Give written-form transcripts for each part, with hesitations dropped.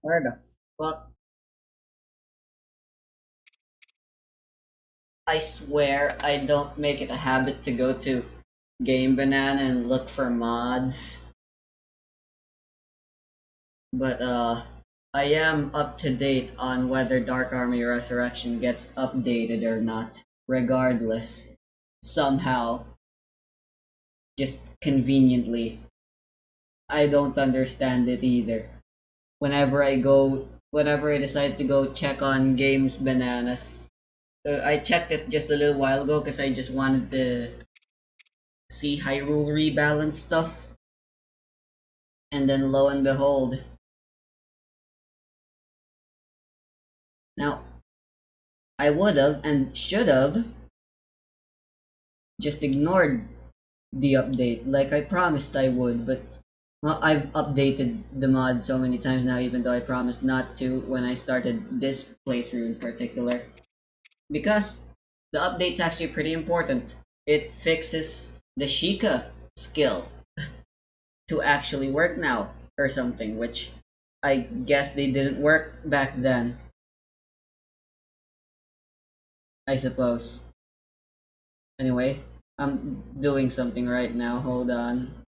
Where the fuck? I swear I don't make it a habit to go to Game Banana and look for mods. But I am up to date on whether Dark Army Resurrection gets updated or not. Regardless. Somehow. Just conveniently. I don't understand it either. Whenever I decide to go check on Games Bananas, I checked it just a little while ago because I just wanted to see Hyrule rebalance stuff. And then lo and behold. Now, I would have and should have just ignored the update like I promised I would, but well, I've updated the mod so many times now, even though I promised not to when I started this playthrough in particular. Because the update's actually pretty important. It fixes the Sheikah skill to actually work now or something, which I guess they didn't work back then, I suppose. Anyway, I'm doing something right now, hold on.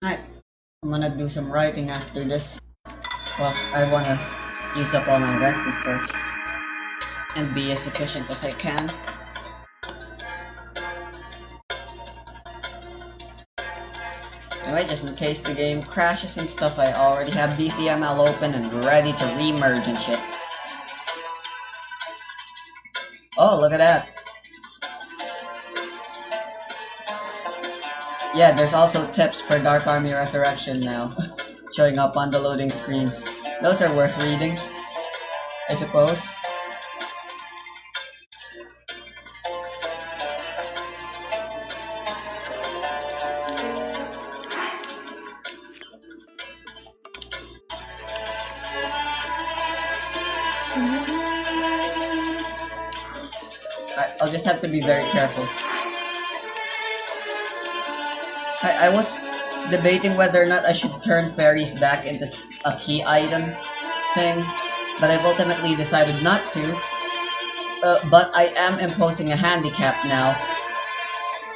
Alright, I'm gonna do some writing after this. Well, I wanna use up all my rest first and be as efficient as I can. Anyway, just in case the game crashes and stuff, I already have DCML open and ready to remerge and shit. Oh, look at that. Yeah, there's also tips for Dark Army Resurrection now, showing up on the loading screens. Those are worth reading, I suppose. I'll just have to be very careful. I was debating whether or not I should turn fairies back into a key item thing, but I've ultimately decided not to. But I am imposing a handicap now.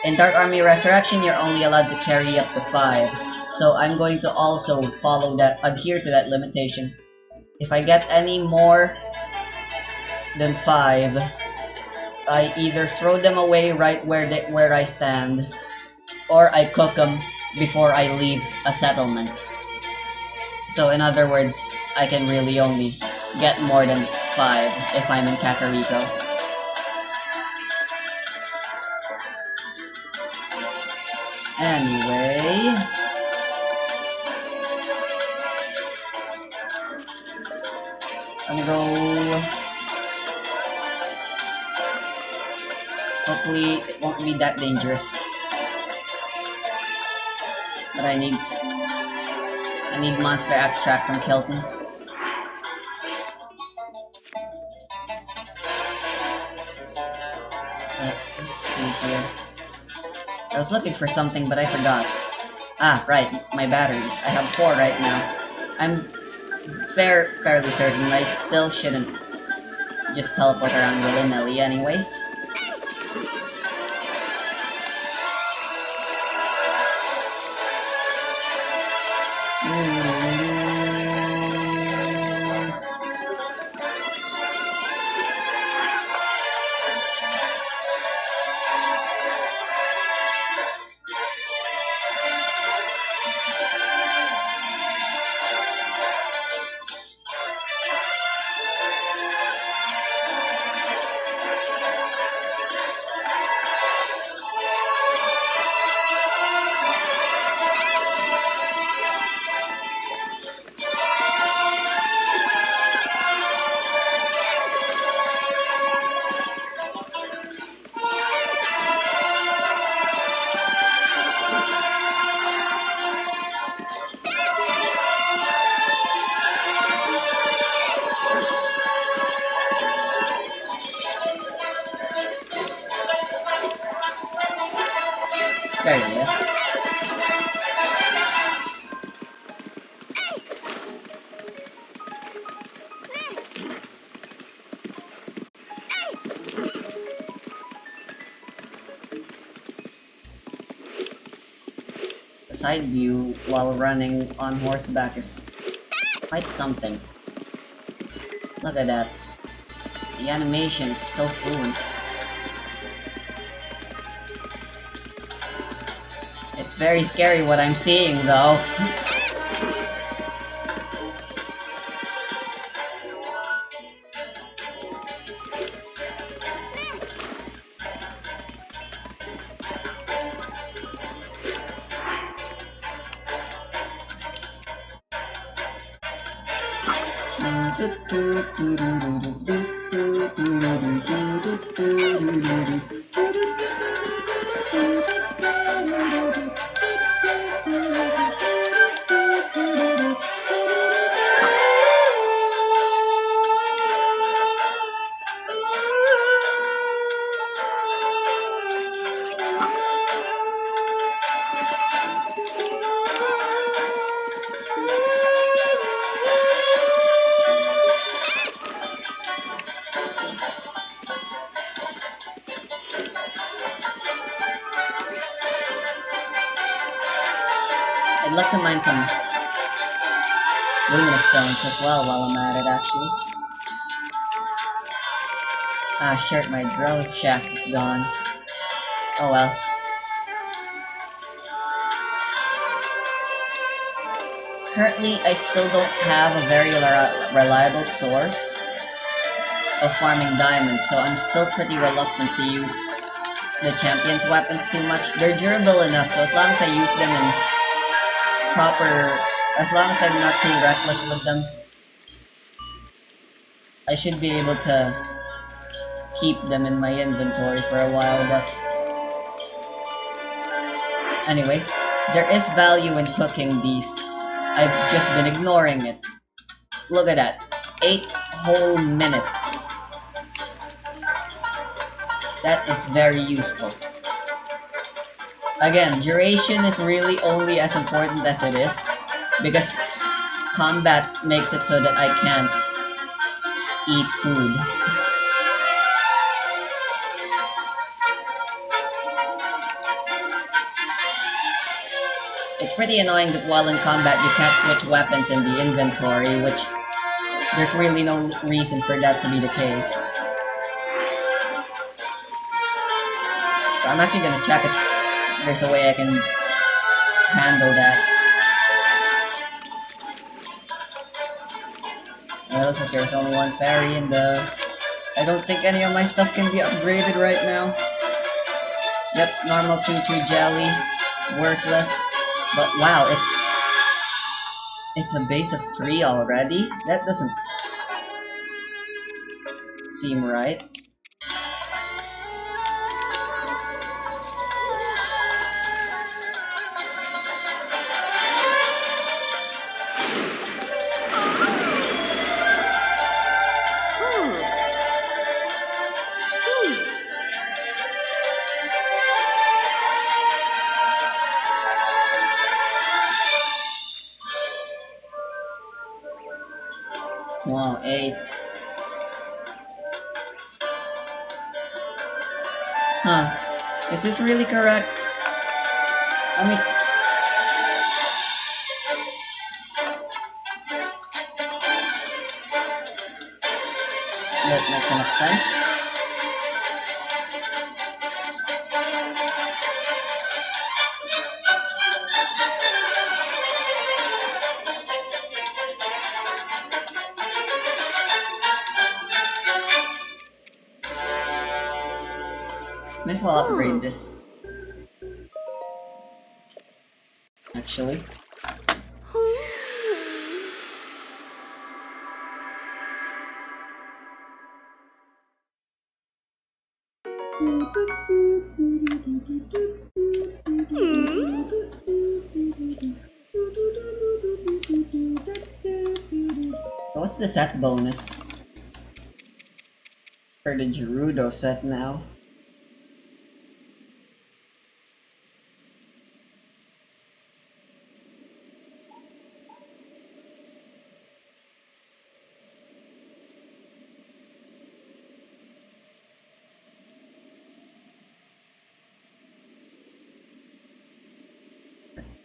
In Dark Army Resurrection, you're only allowed to carry up to 5, so I'm going to also adhere to that limitation. If I get any more than 5, I either throw them away right where I stand, or I cook them before I leave a settlement. So in other words, I can really only get more than 5 if I'm in Kakariko. Anyway, I'm go. Hopefully it won't be that dangerous. But I need monster extract from Kelton. Let's see here. I was looking for something, but I forgot. Ah, right, my batteries. I have 4 right now. I'm fairly certain I still shouldn't just teleport around willy-nilly anyways. There it is. The side view while running on horseback is quite something. Look at that. The animation is so fluent. It's very scary what I'm seeing though. I'd love to mine some luminous stones as well while I'm at it, actually. Ah, shit, my drill shaft is gone. Oh well. Currently, I still don't have a very reliable source of farming diamonds, so I'm still pretty reluctant to use the champion's weapons too much. They're durable enough, so as long as I use them in as long as I'm not too reckless with them, I should be able to keep them in my inventory for a while, but anyway, there is value in cooking these. I've just been ignoring it. Look at that. 8 whole minutes. That is very useful. Again, duration is really only as important as it is, because combat makes it so that I can't eat food. It's pretty annoying that while in combat you can't switch weapons in the inventory, which there's really no reason for that to be the case. So I'm actually gonna check if there's a way I can handle that. It looks like there's only one fairy in the... I don't think any of my stuff can be upgraded right now. Yep, normal Choo Choo Jelly. Worthless. But wow, it's a base of 3 already? That doesn't seem right. Wow, 8. Huh. Is this really correct? I mean... That makes enough sense. Might as well upgrade this. Actually. So what's the set bonus for the Gerudo set now?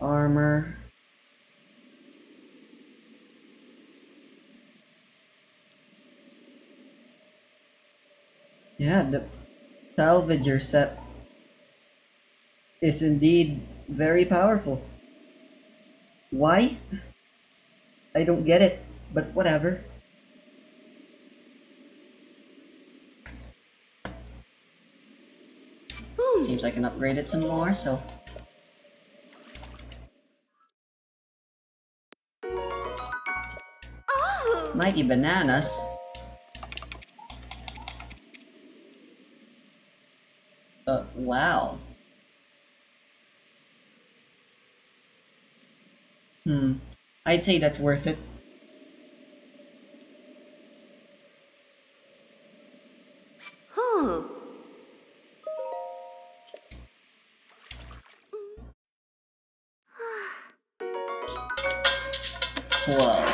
Armor. Yeah, the Salvager set is indeed very powerful. Why? I don't get it, but whatever. Seems I can upgrade it some more, so... Mighty Bananas? Wow. I'd say that's worth it. Whoa.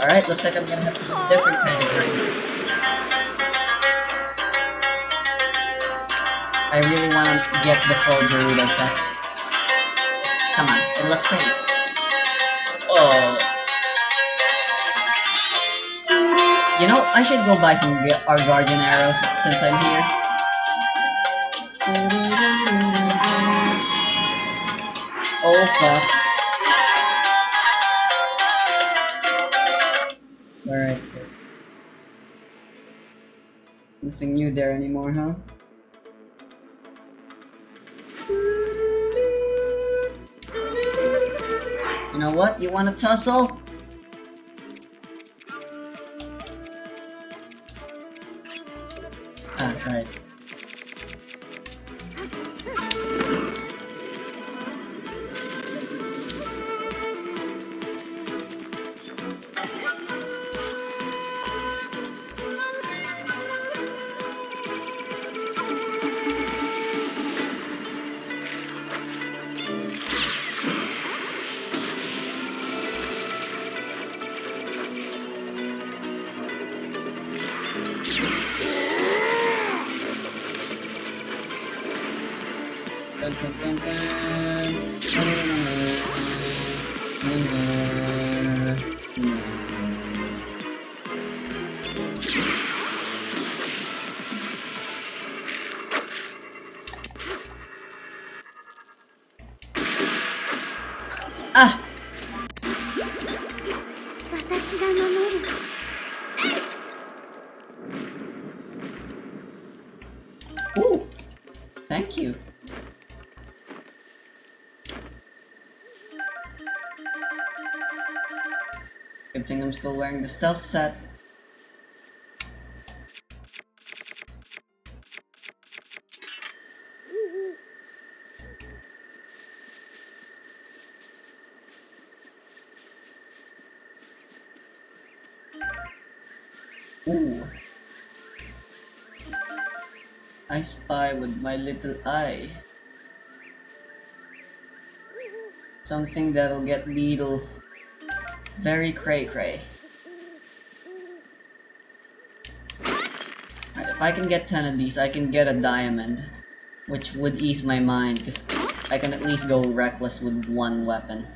Alright, looks like I'm gonna have to do a different kind of grade. I really wanna get the full Gerudo set. Come on, it looks pretty. Oh. You know, I should go buy some our Guardian arrows since I'm here. Oh fuck. Alright, so... Nothing new there anymore, huh? You know what? You wanna tussle? Ah, right. Dun, dun, dun, dun. Ah! 私が守る。 Ooh! Thank you. Good thing I'm still wearing the stealth set. Ooh. I spy with my little eye. Something that'll get Beetle very cray-cray. Alright, if I can get 10 of these, I can get a diamond. Which would ease my mind, because I can at least go reckless with one weapon.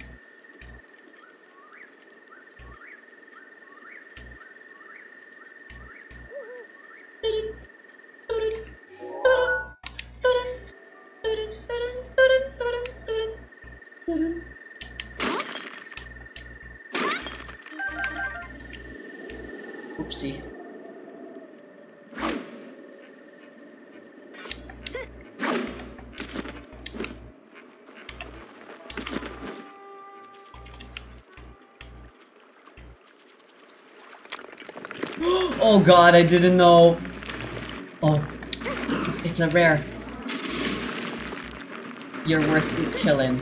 Oopsie. Oh god, I didn't know. Oh, it's a rare. You're worth killing.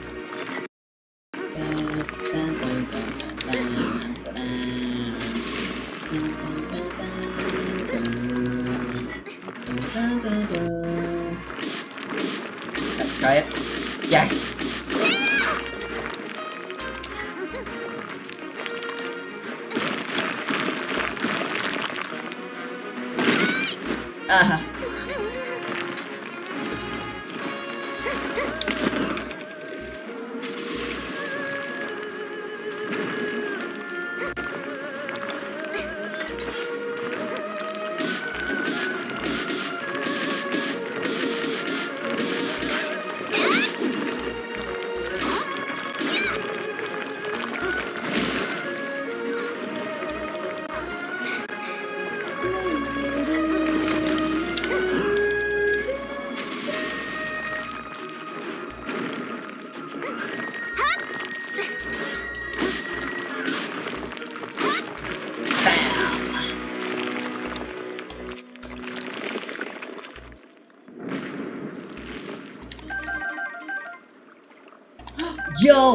Let's try it. Yes! Aha! Yo!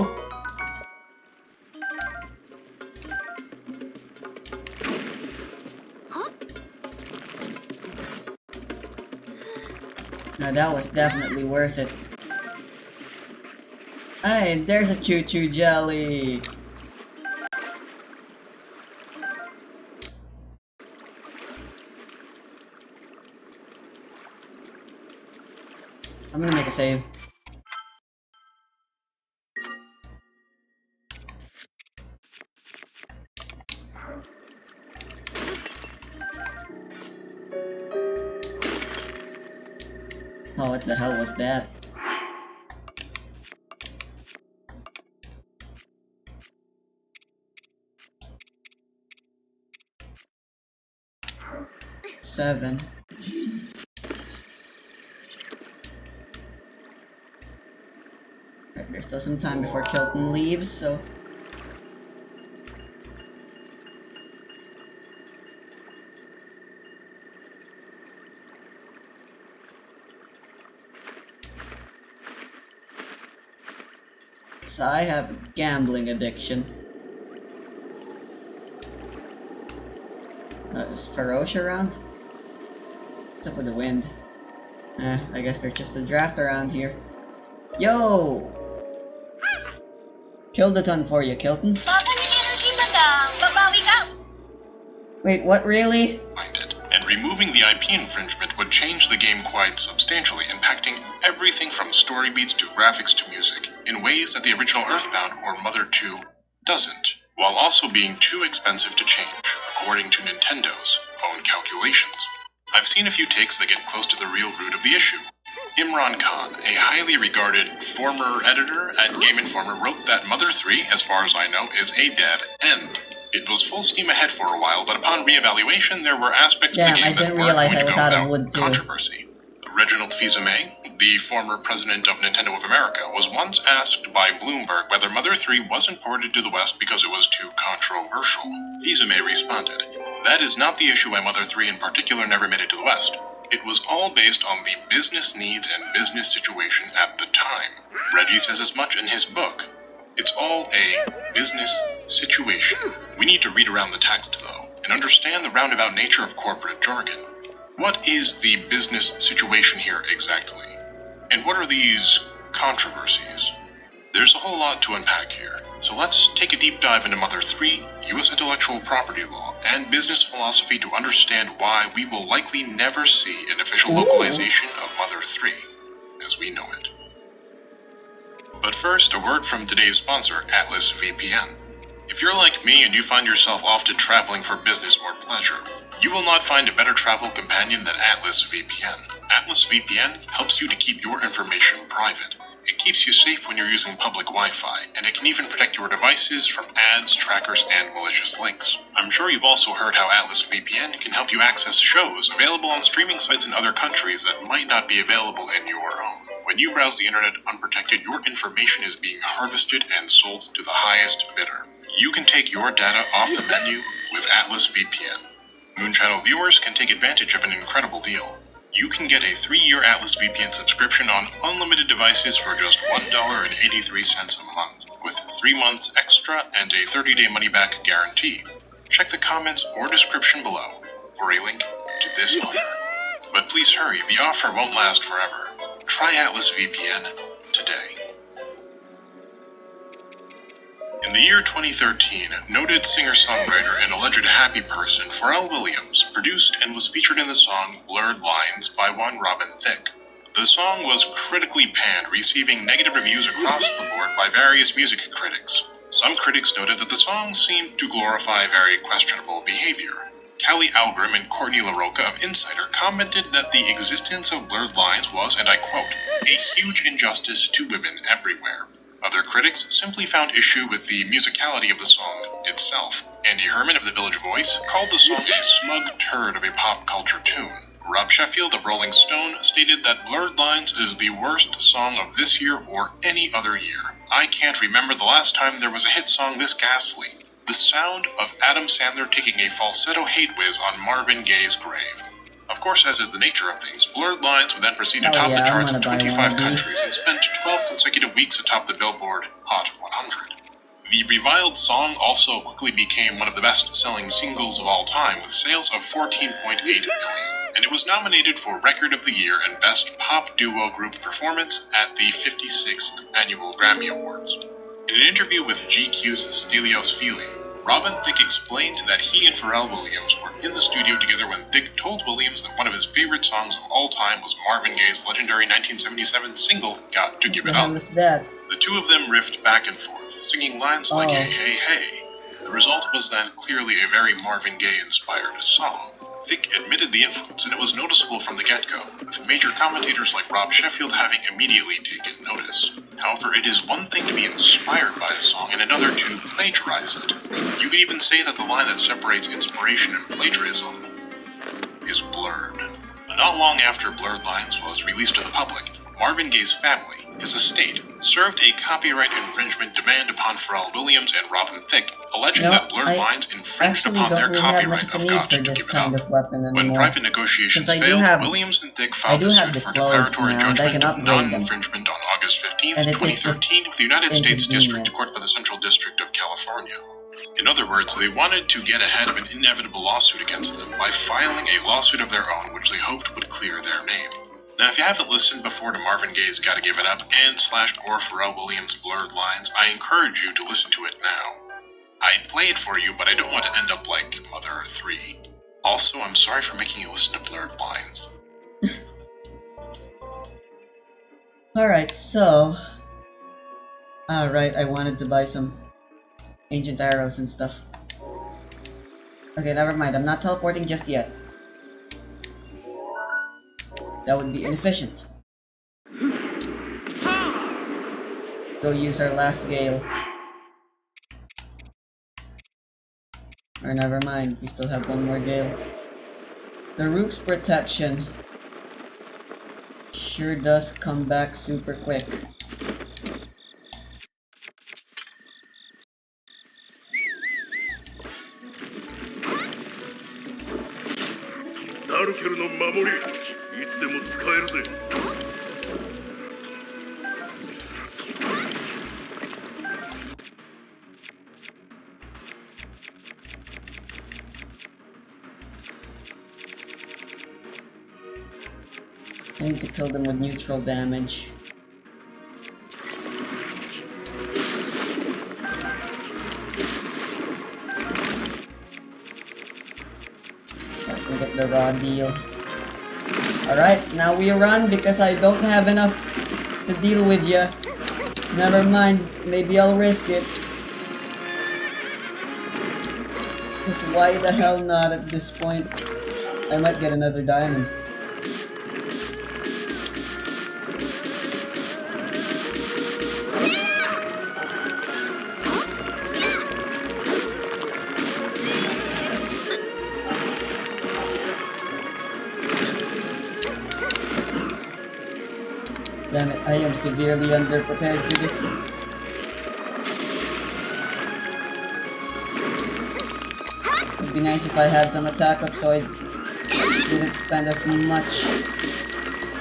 Now that was definitely worth it. Hey, there's a choo-choo jelly! I'm gonna make a save. Oh, what the hell was that? Seven. Right, there's still some time before Kilton leaves, so... So I have a gambling addiction. Is Ferocia around? What's up with the wind? I guess there's just a draft around here. Yo! Killed a ton for you, Kilton. Baka ng energy, madam. Babawi ka. Wait, what, really? Minded and removing the IP infringement would change the game quite substantially, impacting everything from story beats to graphics to music, in ways that the original Earthbound or Mother 2 doesn't, while also being too expensive to change, according to Nintendo's own calculations. I've seen a few takes that get close to the real root of the issue. Imran Khan, a highly regarded former editor at Game Informer, wrote that Mother 3, as far as I know, is a dead end. It was full steam ahead for a while, but upon re-evaluation, there were aspects of the game that weren't going to go without controversy. Reginald Fils-Aimé, the former president of Nintendo of America, was once asked by Bloomberg whether Mother 3 wasn't ported to the West because it was too controversial. Fils-Aimé responded, "That is not the issue why Mother 3 in particular never made it to the West. It was all based on the business needs and business situation at the time." Reggie says as much in his book. It's all a business situation. We need to read around the text, though, and understand the roundabout nature of corporate jargon. What is the business situation here exactly? And what are these controversies? There's a whole lot to unpack here, so let's take a deep dive into Mother 3, US intellectual property law, and business philosophy to understand why we will likely never see an official localization of Mother 3, as we know it. But first, a word from today's sponsor, Atlas VPN. If you're like me and you find yourself often traveling for business or pleasure, you will not find a better travel companion than Atlas VPN. Atlas VPN helps you to keep your information private. It keeps you safe when you're using public Wi-Fi, and it can even protect your devices from ads, trackers, and malicious links. I'm sure you've also heard how Atlas VPN can help you access shows available on streaming sites in other countries that might not be available in your own. When you browse the internet unprotected, your information is being harvested and sold to the highest bidder. You can take your data off the menu with Atlas VPN. Moonchannel viewers can take advantage of an incredible deal. You can get a 3-year Atlas VPN subscription on unlimited devices for just $1.83 a month, with 3 months extra and a 30-day money-back guarantee. Check the comments or description below for a link to this offer. But please hurry, the offer won't last forever. Try Atlas VPN today. In the year 2013, noted singer-songwriter and alleged happy person Pharrell Williams produced and was featured in the song Blurred Lines by one Robin Thicke. The song was critically panned, receiving negative reviews across the board by various music critics. Some critics noted that the song seemed to glorify very questionable behavior. Callie Algrim and Courtney LaRocca of Insider commented that the existence of blurred lines was, and I quote, "a huge injustice to women everywhere." Other critics simply found issue with the musicality of the song itself. Andy Herman of The Village Voice called the song a smug turd of a pop culture tune. Rob Sheffield of Rolling Stone stated that Blurred Lines is the worst song of this year or any other year. "I can't remember the last time there was a hit song this ghastly. The sound of Adam Sandler taking a falsetto hate whiz on Marvin Gaye's grave." Of course, as is the nature of things, Blurred Lines would then proceed to top the charts in 25 countries and spent 12 consecutive weeks atop the Billboard Hot 100. The reviled song also quickly became one of the best-selling singles of all time, with sales of 14.8 million, and it was nominated for Record of the Year and Best Pop Duo Group Performance at the 56th Annual Grammy Awards. In an interview with GQ's Stelios Fili, Robin Thicke explained that he and Pharrell Williams were in the studio together when Thicke told Williams that one of his favorite songs of all time was Marvin Gaye's legendary 1977 single, Got to Give It Up. The two of them riffed back and forth, singing lines like "Hey, hey, hey." The result was then clearly a very Marvin Gaye-inspired song. Thicke admitted the influence, and it was noticeable from the get-go, with major commentators like Rob Sheffield having immediately taken notice. However, it is one thing to be inspired by a song and another to plagiarize it. You could even say that the line that separates inspiration and plagiarism is blurred. Not long after Blurred Lines was released to the public, Marvin Gaye's family, his estate, served a copyright infringement demand upon Pharrell Williams and Robin Thicke, alleging that Blurred Lines infringed upon their copyright of Got to Give It Up. When private negotiations failed, Williams and Thicke filed a suit for declaratory judgment of non-infringement on August 15, 2013, with the United States District Court for the Central District of California. In other words, they wanted to get ahead of an inevitable lawsuit against them by filing a lawsuit of their own which they hoped would clear their name. Now, if you haven't listened before to Marvin Gaye's Gotta Give It Up and / or Pharrell Williams' Blurred Lines, I encourage you to listen to it now. I'd play it for you, but I don't want to end up like Mother 3. Also, I'm sorry for making you listen to Blurred Lines. Alright, so... right, I wanted to buy some ancient arrows and stuff. Okay, never mind, I'm not teleporting just yet. That would be inefficient. Go use our last gale. Or never mind, we still have one more gale. The Rook's protection sure does come back super quick. I need to kill them with neutral damage. So I can get the raw deal. Alright, now we run because I don't have enough to deal with ya. Never mind, maybe I'll risk it. Because why the hell not at this point? I might get another diamond. Damn it, I am severely underprepared for this. It'd be nice if I had some attack up so I didn't spend as much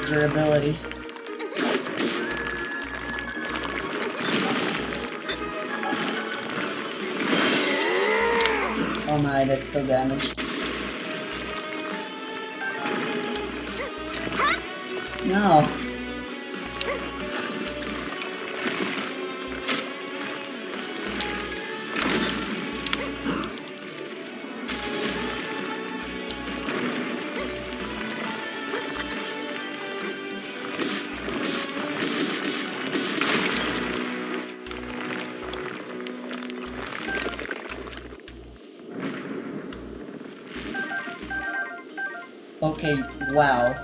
durability. Oh my, that's still damaged. No. Okay, wow.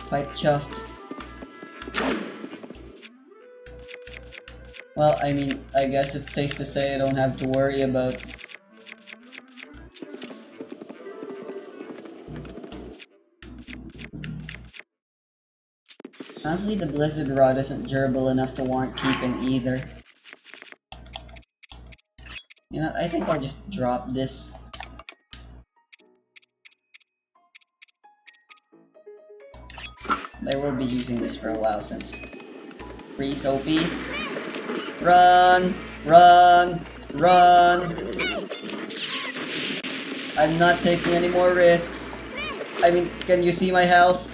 Quite chuffed. Well, I mean, I guess it's safe to say I don't have to worry about honestly, the Blizzard Rod isn't durable enough to warrant keeping either. You know, I think I'll just drop this. I will be using this for a while since Freeze OP. Run! Run! Run! I'm not taking any more risks. I mean, can you see my health?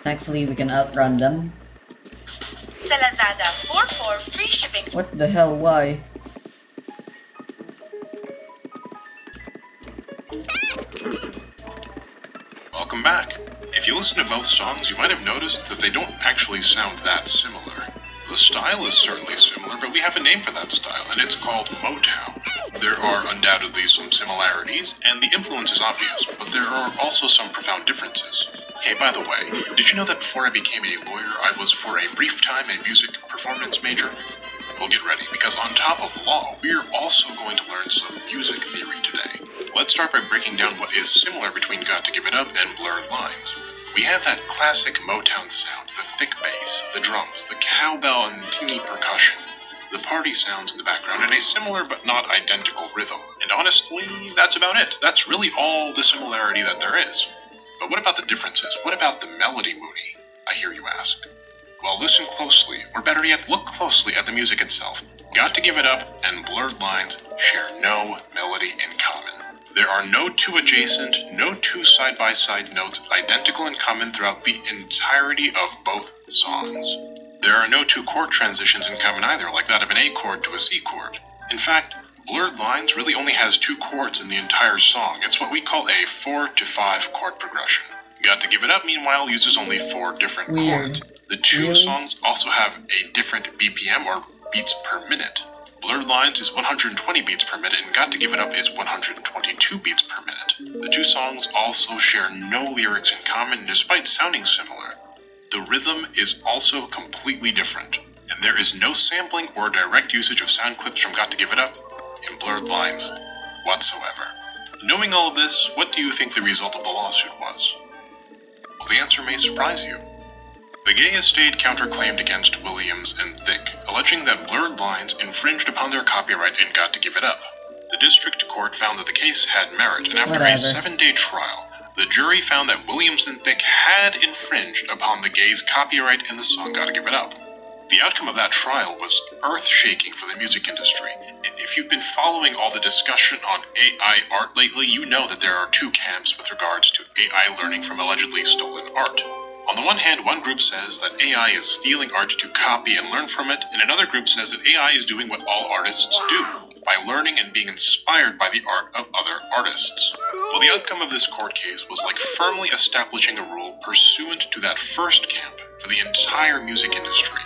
Thankfully, we can outrun them. Sa Lazada, 4-4 free shipping. What the hell, why? Welcome back. If you listen to both songs, you might have noticed that they don't actually sound that similar. The style is certainly similar, but we have a name for that style, and it's called Motown. There are undoubtedly some similarities, and the influence is obvious, but there are also some profound differences. Hey, by the way, did you know that before I became a lawyer, I was for a brief time a music performance major? Well, get ready, because on top of law, we're also going to learn some music theory today. Let's start by breaking down what is similar between Got to Give It Up and Blurred Lines. We have that classic Motown sound, the thick bass, the drums, the cowbell, and teeny percussion. the party sounds in the background, and a similar but not identical rhythm. And honestly, that's about it. That's really all the similarity that there is. But what about the differences? What about the melody, Moody? I hear you ask. Well, listen closely, or better yet, look closely at the music itself. Got to Give It Up and Blurred Lines share no melody in common. There are no two adjacent, no two side-by-side notes identical in common throughout the entirety of both songs. There are no two chord transitions in common either, like that of an A chord to a C chord. In fact, Blurred Lines really only has 2 chords in the entire song. It's what we call a 4-to-5 chord progression. Got to Give It Up, meanwhile, uses only 4 different chords. The 2 songs also have a different BPM, or beats per minute. Blurred Lines is 120 beats per minute, and Got to Give It Up is 122 beats per minute. The 2 songs also share no lyrics in common, despite sounding similar. The rhythm is also completely different, and there is no sampling or direct usage of sound clips from Got to Give It Up in Blurred Lines whatsoever. Knowing all of this, what do you think the result of the lawsuit was? Well, the answer may surprise you. The Gay Estate counterclaimed against Williams and Thicke, alleging that Blurred Lines infringed upon their copyright in Got to Give It Up. The district court found that the case had merit, and after a 7-day trial, the jury found that Williams and Thicke had infringed upon the Gays' copyright in the song Gotta Give It Up. The outcome of that trial was earth-shaking for the music industry. If you've been following all the discussion on AI art lately, you know that there are 2 camps with regards to AI learning from allegedly stolen art. On the one hand, one group says that AI is stealing art to copy and learn from it, and another group says that AI is doing what all artists do, by learning and being inspired by the art of other artists. Well, the outcome of this court case was like firmly establishing a rule pursuant to that first camp for the entire music industry.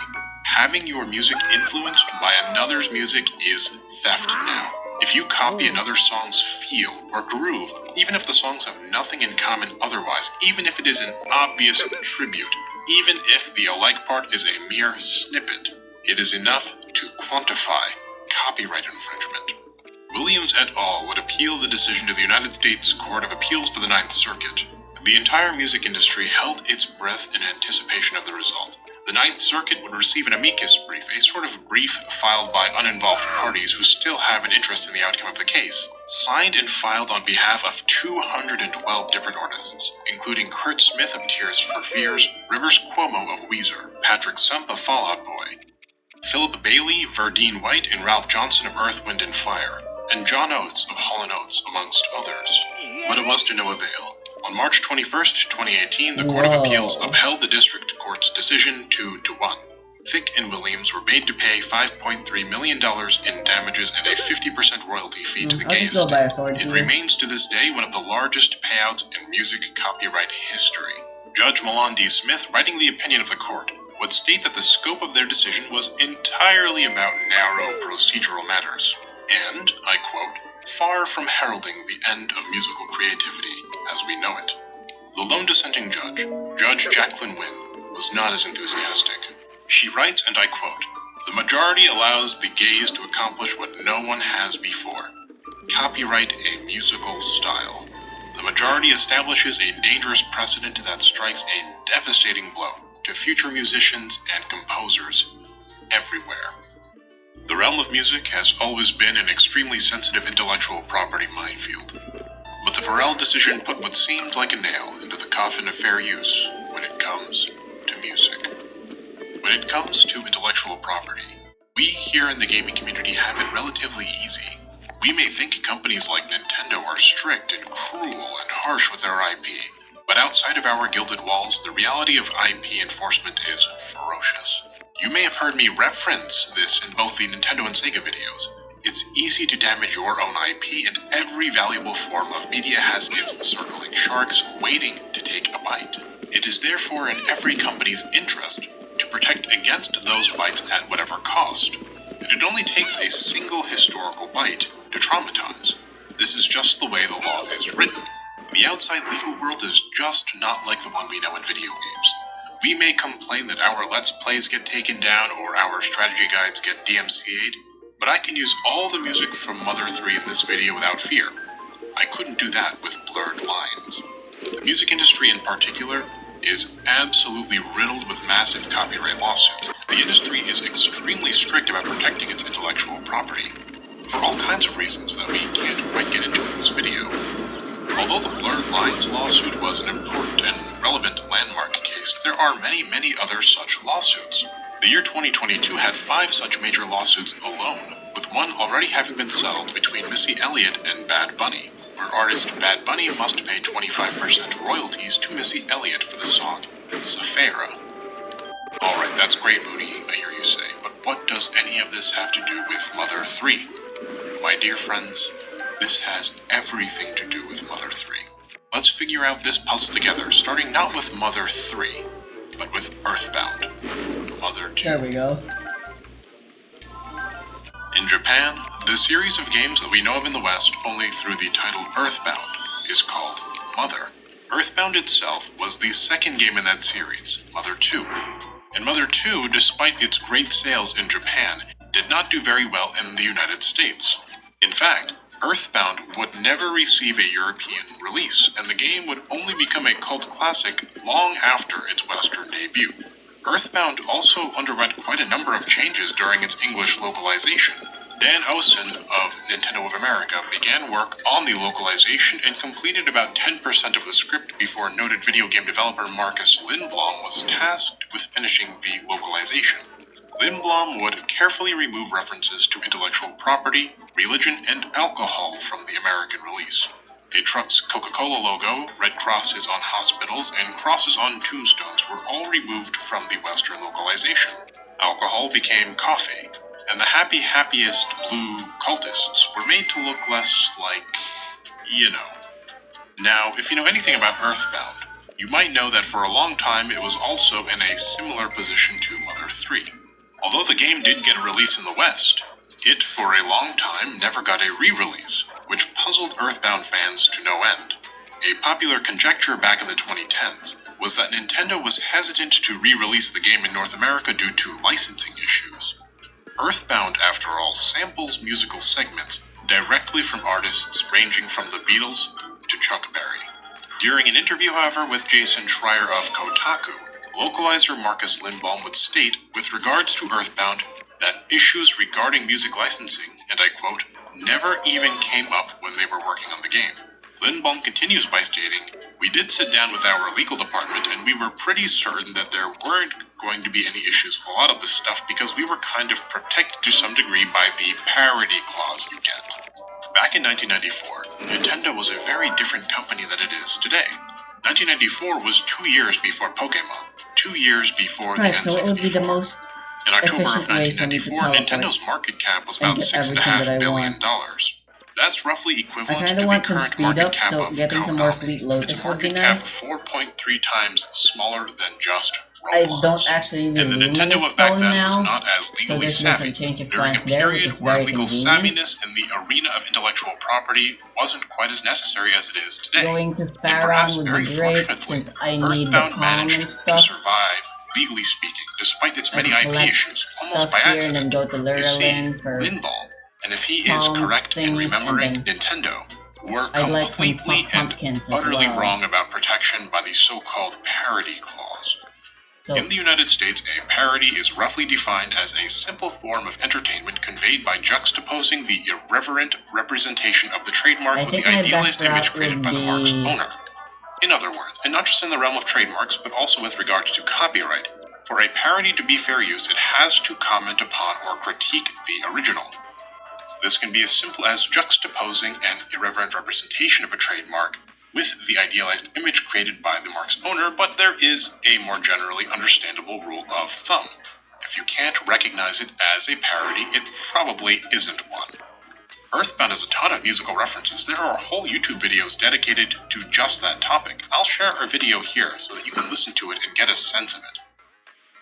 Having your music influenced by another's music is theft now. If you copy another song's feel or groove, even if the songs have nothing in common otherwise, even if it is an obvious tribute, even if the alike part is a mere snippet, it is enough to quantify copyright infringement. Williams et al. Would appeal the decision to the United States Court of Appeals for the Ninth Circuit. The entire music industry held its breath in anticipation of the result. The Ninth Circuit would receive an amicus brief, a sort of brief filed by uninvolved parties who still have an interest in the outcome of the case, signed and filed on behalf of 212 different artists, including Kurt Smith of Tears for Fears, Rivers Cuomo of Weezer, Patrick Stump of Fall Out Boy, Philip Bailey, Verdine White, and Ralph Johnson of Earth, Wind & Fire, and John Oates of Hall & Oates, amongst others. But it was to no avail. On March 21st, 2018, the Court of Appeals upheld the district court's decision 2-1. Thicke and Williams were made to pay $5.3 million in damages and a 50% royalty fee to the Gay Estate. It remains to this day one of the largest payouts in music copyright history. Judge Milan D. Smith, writing the opinion of the court, would state that the scope of their decision was entirely about narrow procedural matters, and, I quote, far from heralding the end of musical creativity as we know it. The lone dissenting judge, Judge Jacqueline Wynn, was not as enthusiastic. She writes, and I quote, "The majority allows the gays to accomplish what no one has before. Copyright a musical style. The majority establishes a dangerous precedent that strikes a devastating blow to future musicians and composers everywhere." The realm of music has always been an extremely sensitive intellectual property minefield. But the Farrell decision put what seemed like a nail into the coffin of fair use when it comes to music. When it comes to intellectual property, we here in the gaming community have it relatively easy. We may think companies like Nintendo are strict and cruel and harsh with their IP, but outside of our gilded walls, the reality of IP enforcement is ferocious. You may have heard me reference this in both the Nintendo and Sega videos. It's easy to damage your own IP, and every valuable form of media has its circling sharks waiting to take a bite. It is therefore in every company's interest to protect against those bites at whatever cost. And it only takes a single historical bite to traumatize. This is just the way the law is written. The outside legal world is just not like the one we know in video games. We may complain that our Let's Plays get taken down or our strategy guides get DMCA'd, but I can use all the music from Mother 3 in this video without fear. I couldn't do that with Blurred Lines. The music industry in particular is absolutely riddled with massive copyright lawsuits. The industry is extremely strict about protecting its intellectual property, for all kinds of reasons that we can't quite get into in this video. Although the Blurred Lines lawsuit was an important and relevant landmark case, there are many other such lawsuits. The year 2022 had 5 such major lawsuits alone, with one already having been settled between Missy Elliott and Bad Bunny, where artist Bad Bunny must pay 25% royalties to Missy Elliott for the song Safira. Alright, that's great, Moody, I hear you say, but what does any of this have to do with Mother 3? My dear friends, this has everything to do with Mother 3. Let's figure out this puzzle together, starting not with Mother 3, but with Earthbound, Mother 2. There we go. In Japan, the series of games that we know of in the West only through the title Earthbound is called Mother. Earthbound itself was the second game in that series, Mother 2. And Mother 2, despite its great sales in Japan, did not do very well in the United States. In fact, Earthbound would never receive a European release, and the game would only become a cult classic long after its Western debut. Earthbound also underwent quite a number of changes during its English localization. Dan Owsen of Nintendo of America began work on the localization and completed about 10% of the script before noted video game developer Marcus Lindblom was tasked with finishing the localization. Lindblom would carefully remove references to intellectual property, religion, and alcohol from the American release. A truck's Coca-Cola logo, red crosses on hospitals, and crosses on tombstones were all removed from the Western localization. Alcohol became coffee, and the happiest blue cultists were made to look less like, you know. Now, if you know anything about Earthbound, you might know that for a long time it was also in a similar position to Mother 3. Although the game did get a release in the West, it, for a long time, never got a re-release, which puzzled Earthbound fans to no end. A popular conjecture back in the 2010s was that Nintendo was hesitant to re-release the game in North America due to licensing issues. Earthbound, after all, samples musical segments directly from artists ranging from the Beatles to Chuck Berry. During an interview, however, with Jason Schreier of Kotaku, localizer Marcus Lindblom would state, with regards to Earthbound, that issues regarding music licensing, and I quote, never even came up when they were working on the game. Lindblom continues by stating, we did sit down with our legal department and we were pretty certain that there weren't going to be any issues with a lot of this stuff because we were kind of protected to some degree by the parity clause you get. Back in 1994, Nintendo was a very different company than it is today. 1994 was 2 years before Pokemon, 2 years before the N64. So it would be the most in October of efficient way 1994, for me to Nintendo's market cap was about and get everything that $6.5 I billion. want. That's roughly I equivalent to kinda the want some current speed market up, cap so of getting some more Konami. Fleet Lotus Its would be market cap nice. 4.3 times smaller than just I Roblox. don't actually And the even Nintendo this of back phone then now, was not as so legally there's been savvy. some change of During a plans there, which period is where very legal convenient. savviness in the arena of intellectual property wasn't quite as necessary as it is today. Going to And perhaps Farron would very be great, fortunately, since I need the Earthbound palm managed and to stuff. survive, legally speaking, despite its I many can IP collect issues, almost stuff by here and accident. then go to You see, Lurelin for Lindblom, and if he is palm correct in things, remembering, and then Nintendo were I'd like some completely and pumpkins as utterly well. wrong about protection by the so-called parity clause. So, In the United States, a parody is roughly defined as a simple form of entertainment conveyed by juxtaposing the irreverent representation of the trademark I with the think my idealized best image route created would by the mark's be- owner. In other words, and not just in the realm of trademarks, but also with regards to copyright, for a parody to be fair use, it has to comment upon or critique the original. This can be as simple as juxtaposing an irreverent representation of a trademark with the idealized image created by the mark's owner, but there is a more generally understandable rule of thumb. If you can't recognize it as a parody, it probably isn't one. Earthbound has a ton of musical references. There are whole YouTube videos dedicated to just that topic. I'll share a video here so that you can listen to it and get a sense of it.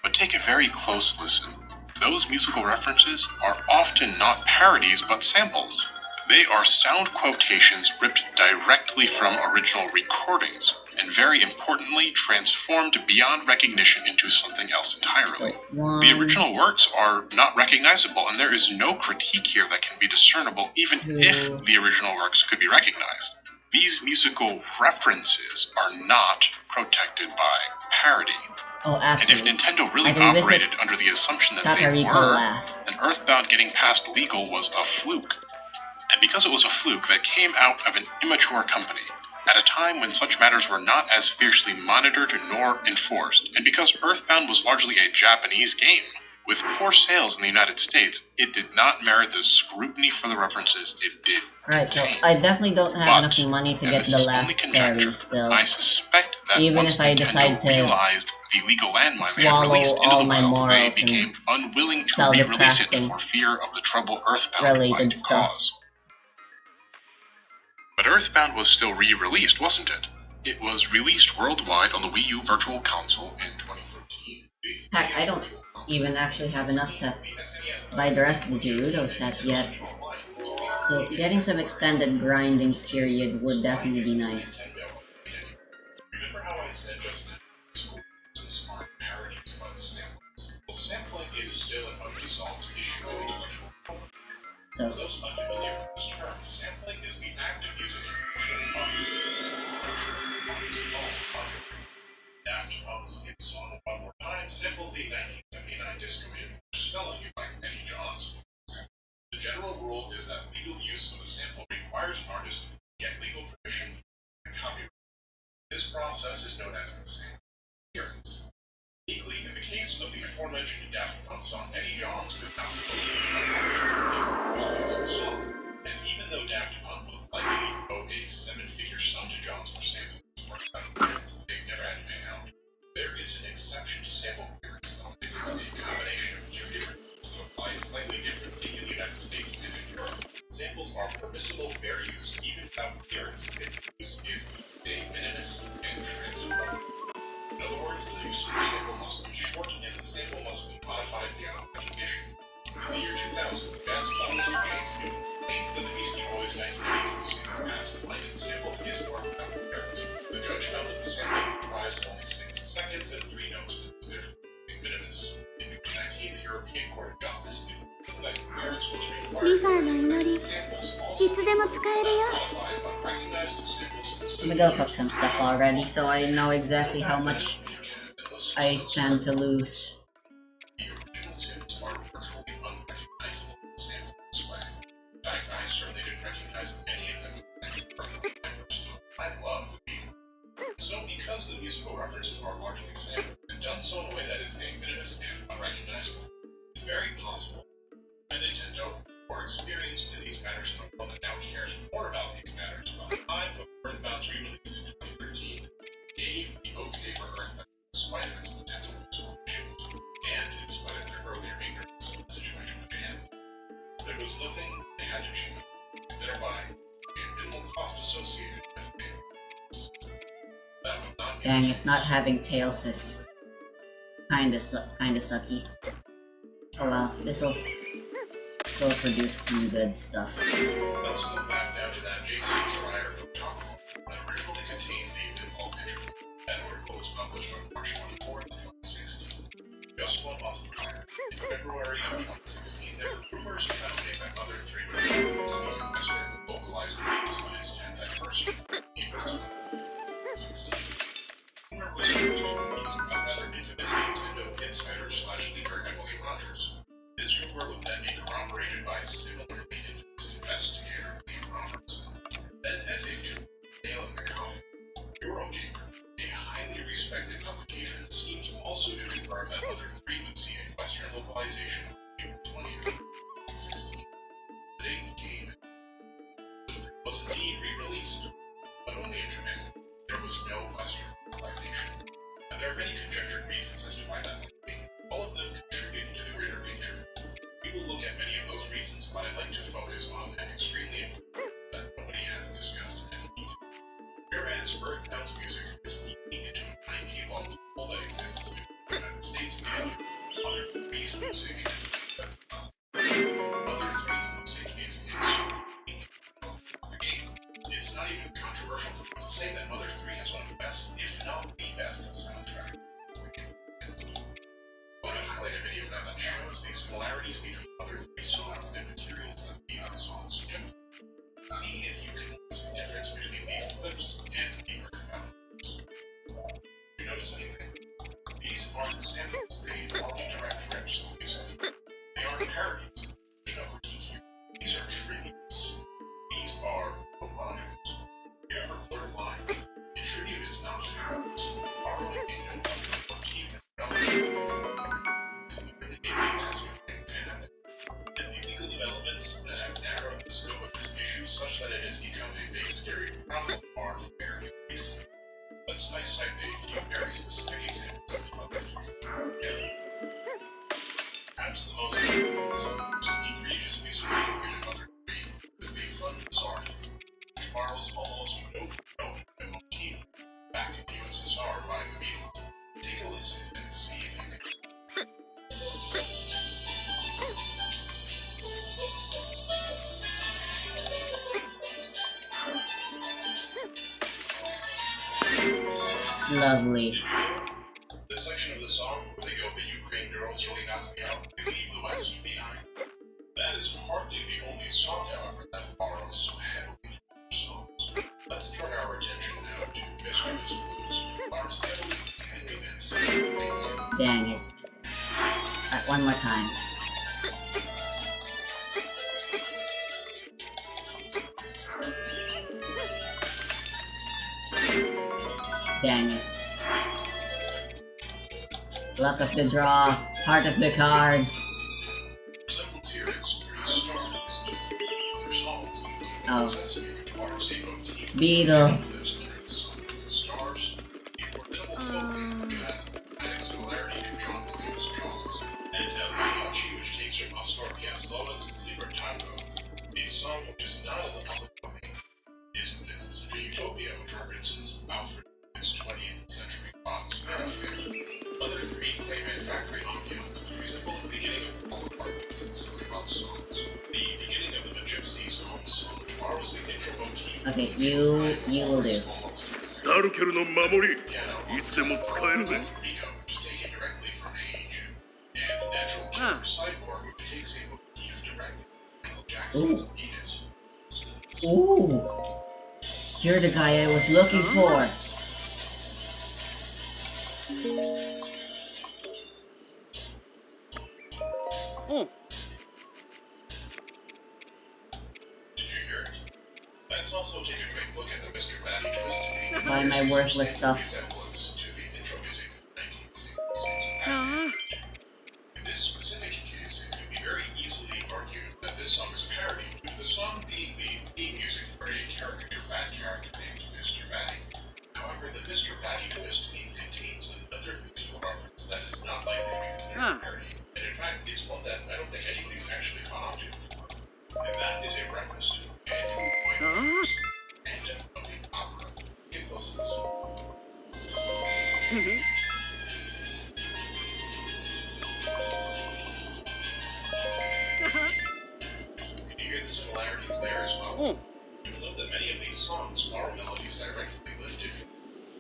But take a very close listen. Those musical references are often not parodies but samples. They are sound quotations ripped directly from original recordings, and very importantly, transformed beyond recognition into something else entirely. one, The original works are not recognizable, and there is no critique here that can be discernible, even two. if the original works could be recognized. these musical references are not protected by parody. Oh, And if absolutely. Nintendo really I can visit operated under the assumption that they Kakariko were, last. then Earthbound getting past legal was a fluke. And because it was a fluke that came out of an immature company, at a time when such matters were not as fiercely monitored nor enforced, and because Earthbound was largely a Japanese game, with poor sales in the United States, it did not merit the scrutiny for the references it did Right, so contain. I definitely don't have But, enough money to and get this the is last only fairy conjecture, still. I suspect that Even once if I Nintendo decide to realized the legal landmine they had swallow released into all the my wild, they morals became unwilling to sell the re-release it crafting for fear of the trouble Earthbound related might stuff. cause. But Earthbound was still re-released, wasn't it? It was released worldwide on the Wii U Virtual Console in 2013. Heck, I don't even actually have enough to buy the rest of the Gerudo set yet. So getting some extended grinding period would definitely be nice. Remember how I said just now, some smart parodies about samples? Well, sampling is still an unresolved issue in intellectual property. So For those unfamiliar with this term, sampling is the act of using emotional Daft Punk's hit song One More Time samples the 1979 disco hit Spelling You by Benny Johns. The general rule is that legal use of a sample requires an artist to get legal permission and copyright. This process is known as sample clearance. Equally, in the case of the aforementioned Daft Punk song, Benny Johns could not use the song. And even though Daft Punk will likely owe a seven-figure sum to Johns for sampling his work out of clearance, they've never had to pay out. There is an exception to sample clearance, though. It is a combination of two different rules that apply slightly differently in the United States and in Europe. Samples are permissible fair use even without clearance if use is de minimis and transferable. In other words, the use of the sample must be short and the sample must be modified beyond recognition. In the year 2000, jazz flutist James Newton claimed that the Beastie Boys' 1982 single passed the Lincoln sample to his work without clearance. The judge found that the sample comprised only 60 seconds and 3 notes and was therefore de minimis. In 2019, the European Court of Justice ruled that clearance was required. リファーの祈りい Samples つでも使えるよ modified unrecognized samples. I'm gonna go cook some stuff already, so I know exactly how much I stand to lose. The original tunes are virtually unrecognizable in sample swag. In fact, I certainly didn't recognize any of them I love the Beatles. So because the musical references are largely sampled and done so in a way that is de minimis and unrecognizable, it's very possible that Nintendo, or experienced in these matters from one that now cares more about these matters about the time of Earthbound's re-release in 2013, gave the okay for Earthbound in spite of its potential musical issues, and in spite of their earlier ignorance of the situation at hand. There was nothing they had to change, and thereby, a minimal cost associated with it. That would not be Dang it, not having tails is kinda sucky. Oh well, this'll still produce some good stuff. Let's go back now to that Jason Schreier Kotaku that originally contained the Default picture. That article was published on March 24th, 2016. Just 1 month prior, in February of 2016, there were rumors founding that Mother 3 would finally see a Western localized release on its 10th anniversary. April 2016. Rumor was used by rather infamous Nintendo insider / leaker Emily Rogers. This rumor would then be corroborated by similarly infamous investigator Lee Robertson. Then, as if to nail in the coffin, Eurogamer, a highly respected publication, seemed also to confirm that Mother 3 would see a Western localization on April 20th, 2016. The date came. Mother 3 was indeed re-released, but only in Japan. There was no Western localization. And there are many conjectured reasons as to why that might be. All of them contribute to the greater picture. We will look at many of those reasons, but I'd like to focus on an extremely important that nobody has discussed in any detail. Whereas Earthbound's music is leaking into an IP law loophole that exists in the United States and Mother 3's music Mother 3's music is extremely of the game. It's not even controversial for me to say that Mother 3 has one of the best, if not the best, soundtrack of the game. I want to highlight a video now that shows the similarities between Mother 3 songs and materials that these songs do. See if you can notice the difference between these aren't parodies. There's no critique here. These are tributes. These are homages. Remember Blurred Lines? A tribute is not fabulous. Borrowing a note from motif and relevant. So we really gave these tasks to and the legal developments that have narrowed the scope of this issue such that it has become a big scary problem are very recent. Let's dissect a few very specific examples of the other three. Perhaps the most egregious musical tribute of other three is the Fun Bizarre theme, which borrows almost note for note the motif back in the USSR by the Beatles. Take a listen and see if you can. Lovely. The section of the song where they go, "The Ukraine girls really knocked me out, they leave the West behind." That is hardly the only song, however, that borrows so heavily from other songs. Let's turn our attention now to Mischievous Blues, which borrows heavily from Henry Van Zandt. Dang it. Alright, one more time. Dang it. Luck of the draw, heart of the cards. Resemblance here is pretty stark, but other songs, including Oh. Necessity, which borrows a motif Beetle. that lives under the sun and the stars, a formidable folk theme which has dramatic similarity to John Williams' Jaws, and El Mariachi, which takes from Astor Piazzolla's Libertango, a song which is not in the public domain. Isn't this such a utopia which references Alfred Nobel's 20th century Fox fanfare? Other three Clayman Factory ambiance, which resembles the beginning of Polo Parties and silly love songs. The beginning of the Gypsy's Home Song, which borrows the intro motif. Okay, you will do. ダルケルの守り Piano, いつでも使えるぜ Rico, which is taken directly from Age, and Natural Killer Cyborg, which takes a motif directly from Michael Jackson's Beat It. Ooh! You're the guy I was looking for! Oh. Did you hear it? Let's also take a quick look at the Mr. Batty Twist theme. Buy my worthless stuff. Resemblance to the intro music of 1966. In this specific case, it could be very easily argued that this song is parody, with the song being the theme music for a caricature bad character named Mr. Batty. However, the Mr. Batty Twist theme contains another musical reference that is not likely to be considered a parody, and in fact, it's one that I don't think anybody's actually caught on to before. And that is a reference to Andrew Lloyd Webber's Phantom of the Opera. Get close to this one. Can you hear the similarities there as well? Oh. You'll note that many of these songs borrow melodies directly lifted from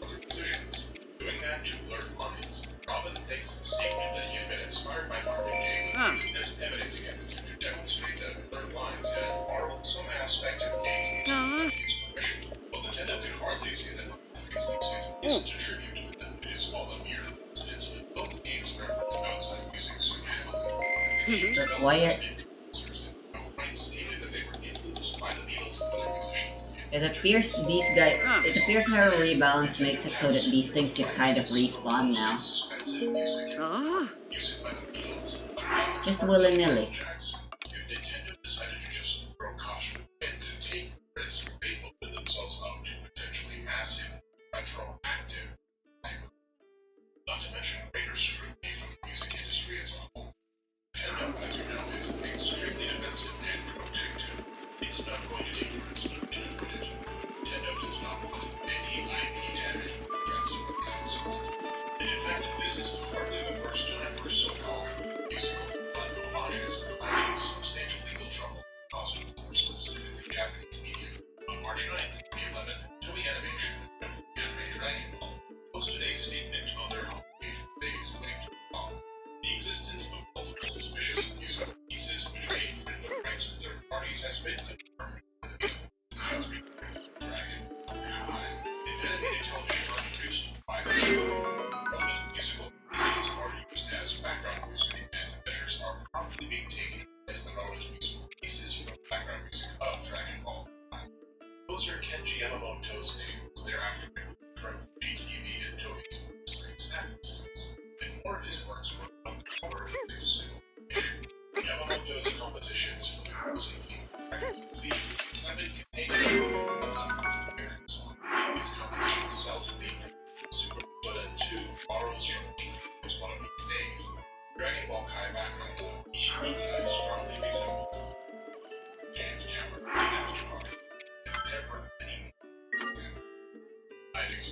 other positions. Doing that to Blurred Lines, Robin thinks the statement that he had been inspired by Marvin Gaye was used as evidence against him to demonstrate that Blurred Lines had borrowed some aspect of Gaye's music with his permission. Well, Nintendo could hardly say that Marvin's music isn't a tribute to them, it is all a mere coincidence with both games reference outside music so heavily. But why are... Stated that they were influenced by the Beatles and other musicians. It appears these guys... It appears Hero Rebalance makes it so that these things just kind of respawn now. Expensive music. Ah. Music by the Beatles. By Just willy-nilly. Jackson. If Nintendo decided to just throw caution to the wind and take risks, they opened themselves up to potentially massive, retroactive liability. Not to mention greater scrutiny from the music industry as a whole. Nintendo, as you know, is extremely defensive and protective. It's not going to take risks to do it. Nintendo does not want any IP damage from threats or console. And in fact, this is hardly the first time for so-called musical homages have caused substantial legal trouble caused for specifically Japanese media. On March 9th, 2011, Toei Animation and Anime Dragon Ball posted a statement on their homepage where they exclaimed,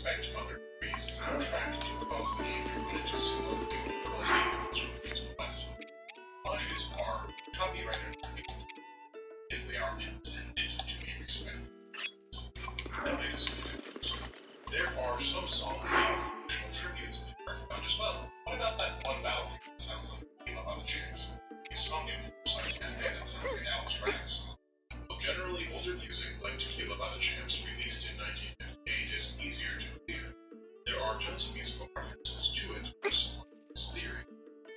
expect Mother 3's soundtrack to cause the game to run into similar difficulties as was released in the West. Homages are copyright infringement if they are intended to be respected. Now, legacy members. There are some songs that are functional tributes to Earthbound as well. What about that one battlefield that sounds like Tequila by the Champs? A song in Foresight Cafe that sounds like Alice Ragg's song. Well, generally, older music like Tequila by the Champs, released in 1958, is easier to clear. There are tons of musical references to it, or so is theory.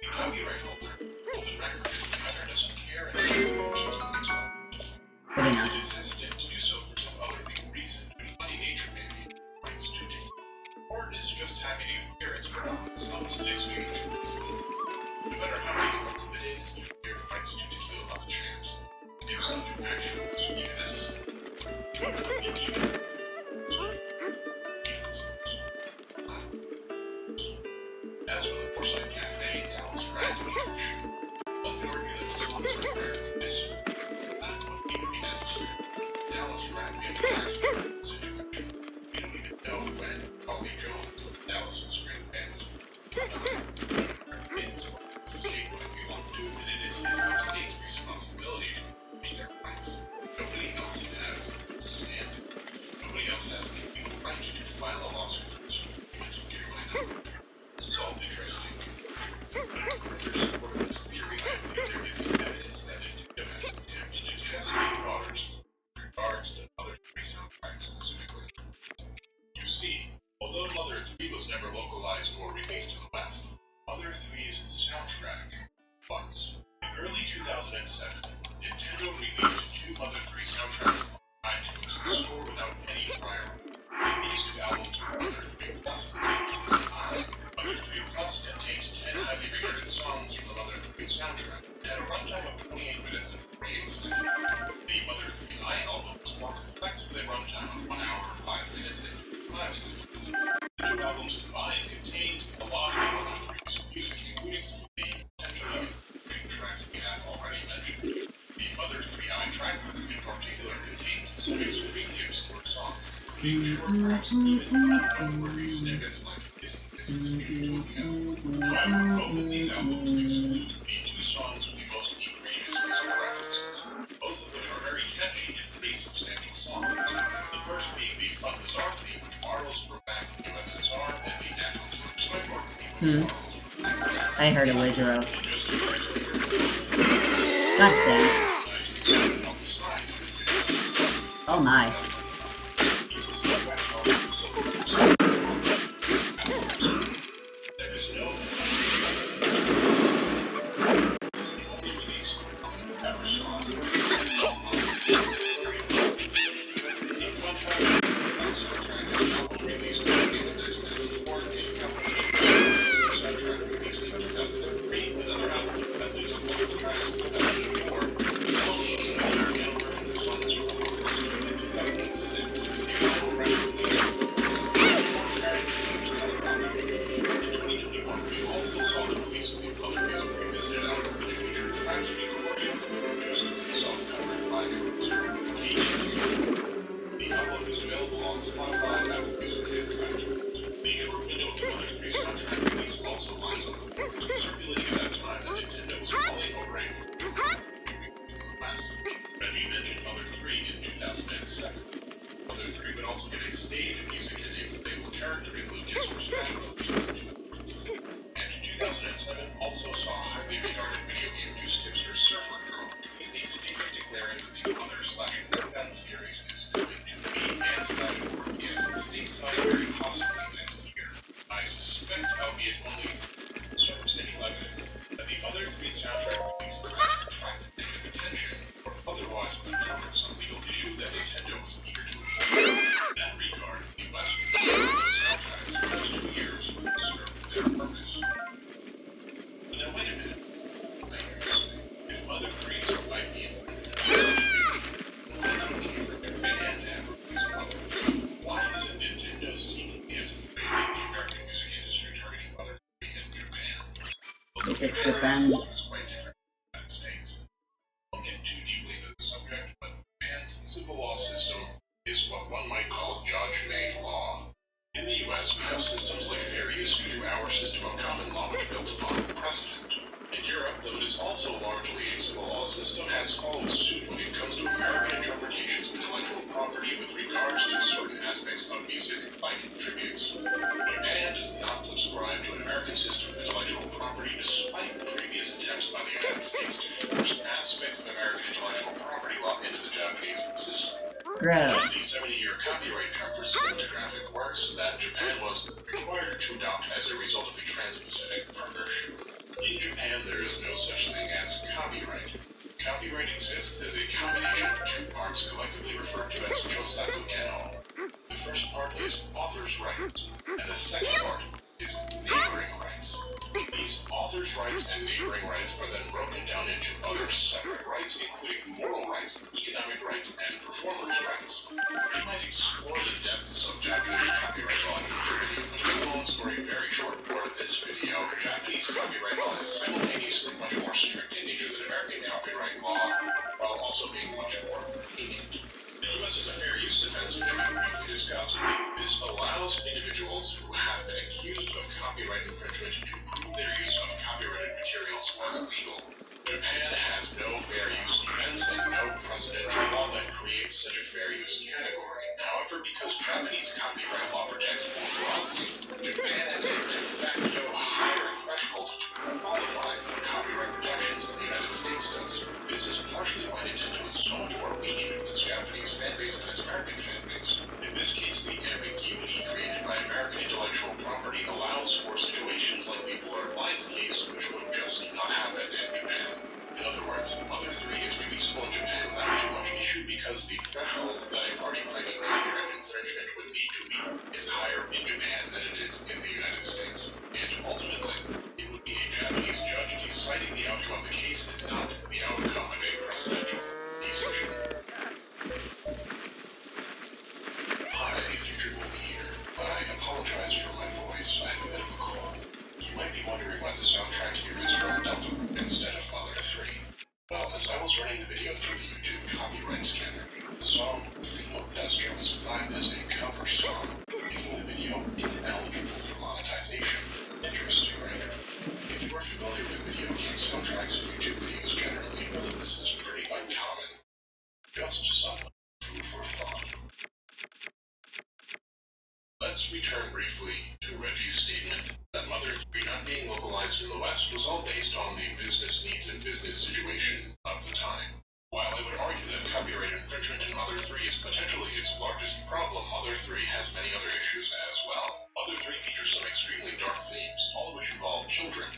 The copyright holder, Golden Records, however, doesn't care and doesn't use its own. Good enough. It is hesitant to do so for some other legal reason, but Funny Nature maybe rights to Tequila. Or it is just happy to hear its forgotten songs in exchange for its lead. No matter how expensive it is to hear rights to Tequila by the Champs, if such an action was even necessary, it even as for the Foresight Cafe, Dallas Ragg connection, one could argue that the songs are rarely missed. That would even be necessary. Dallas Ragg impacts the situation. We don't even know when Bobby Jones of Dallas was String Band was to see what we want to do, and it is his estate's responsibility to push their rights. Nobody else has stand. Nobody else has the legal right to file a lawsuit for this. That's what you might know. This is all interesting. But in further support of this theory, I believe there is evidence that Nintendo has attempted to cascade waters with regards to Mother 3 soundtracks specifically. You see, although Mother 3 was never localized or released in the West, Mother 3's soundtrack was. In early 2007, Nintendo released 2 Mother 3 soundtracks on iTunes store without any prior. These 2 albums were Mother 3 Plus and Mother 3 Plus contained 10 highly regarded songs from the Mother 3 soundtrack and had a runtime of 28 minutes and 48 seconds. The Mother 3i album was more complex with a runtime of 1 hour, 5 minutes, and 5 seconds. The 2 albums combined contained a lot of Mother 3's music, including some of the potentially influential tracks we have already mentioned. The Mother 3i tracklist in particular contains some extremely obscure songs, including short tracks and even unnoteworthy snippets like This is Utopia. However, both of these albums exclude the 2 songs with the most egregious musical references, both of which are very catchy and pretty substantial songs. The first being the Fun Bizarre theme, which borrows from back in the USSR, and the Natural Killer Cyborg theme, which borrows from back I heard a Wizard. just 2 years later. God damn. Oh my. There is no only release ever saw. In contrast, the album released in 2004, soundtrack released in 2003, with other albums at least 1 tracks in 2004. Piano versions of songs from the first in 2006. The original record release in 2021, we also saw the release of the Other Music Revisited album, which featured tracks recorded and produced and song covered by composer Keith. The album is available on Spotify, Apple Music, and iTunes. The short window to Mother 3 soundtrack release also lines up with rumors circulating at that time that Nintendo was mulling over a Reggie mentioned Mother 3 in 2007. Mother 3 would also get a stage music enabled label character in Lucas for Smash Bros. And 2007 also saw highly regarded video game news tipster Surfer Girl release a statement declaring that the Mother/Earthbound series is coming to be and/or stateside very possibly next year. I suspect, albeit only circumstantial evidence, that the Other 3 soundtrack releases have attracted negative attention, or otherwise uncovered some legal issue that Nintendo was eager to avoid. In that regard, the West soundtracks for those 2 years served their purpose. But now wait a minute. I hear you say, if Mother 3's IP infringement is such a big deal, why is it okay for Japan to have released Mother 3? Why isn't Nintendo seemingly as afraid of the American music industry targeting Mother 3 in Japan? Although Because Japan's Japan- system is quite different from the United States. Don't get too deeply into the subject, but Japan's civil law system is what one might call judge-made law. In the civil law system has followed suit when it comes to American interpretations of intellectual property with regards to certain aspects of music, like tributes. Japan does not subscribe to an American system of intellectual property despite previous attempts by the United States to force aspects of American intellectual property law into the Japanese system. Gross. The 70-year copyright term for cinematographic works that Japan was required to adopt as a result of the Trans-Pacific Partnership. In Japan, there is no such thing as copyright. Copyright exists as a combination of two parts collectively referred to as Chosaku Kenho. The first part is author's rights, and the second part is neighboring rights. These author's rights and neighboring rights are then broken down into other separate rights, including moral rights, economic rights, and performance rights. We might explore the depths of Japanese copyright law in future video, but to make a long story very short for this video, Japanese copyright law is simultaneously much more strict in nature than American copyright law, while also being much more lenient. The U.S. is a fair use defense, which we briefly discussed. This allows individuals who have been accused of copyright infringement to prove their use of copyrighted materials was legal. Japan has no fair use defense and no precedential law that creates such a fair use category. However, because Japanese copyright law protects more broadly, Japan has a de facto higher threshold to qualify for copyright protections than the United States does. This is partially why Nintendo is so much more lenient with its Japanese fanbase than its American fanbase. In this case, the ambiguity created by American intellectual property allows for situations like the Blurred Lines case, which would just not happen in Japan. In other words, Mother 3 is releasable in Japan without too much issue because the threshold that a party claiming copyright infringement would need to meet is higher in Japan than it is in the United States. And ultimately, it would be a Japanese judge deciding the outcome of the case and not the outcome of a precedential decision. Hi, Future Movie here. I apologize for my voice. I have a bit of a cold. You might be wondering why the soundtrack here is from Delta instead of Mother 3. Well, as I was running the video through the YouTube copyright scanner, the song Theme of Destra was flagged as a cover song, making the video ineligible for monetization. Interesting, right? If you are familiar with video game soundtracks and YouTube videos generally, you know that this is pretty uncommon. Just some food for thought. Let's return briefly to Reggie's statement that Mother 3 not being localized in the West was all based on the business needs and business situation of the time. While I would argue that copyright infringement in Mother 3 is potentially its largest problem, Mother 3 has many other issues as well. Mother 3 features some extremely dark themes, all of which involve children.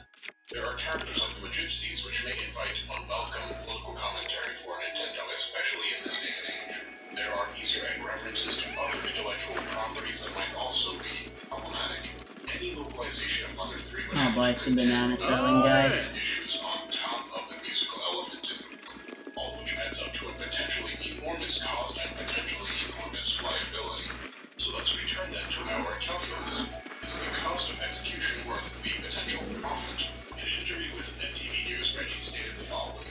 There are characters like the Magypsies, which may invite unwelcome political commentary for Nintendo, especially in this day and age. There are Easter egg references to other intellectual properties that might also be problematic. Any localization of Mother 3 would Oh boy, it's the banana selling guy. issues on top of the musical element in the book, all of which adds up to a potentially enormous cost and potentially enormous liability. So let's return then to our calculus. Is the cost of execution worth the potential profit? In an interview with NTV News, Reggie stated the following.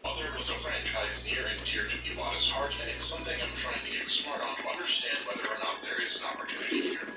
Mother was a franchise near and dear to Iwata's heart, and it's something I'm trying to get smart on to understand whether or not there is an opportunity here.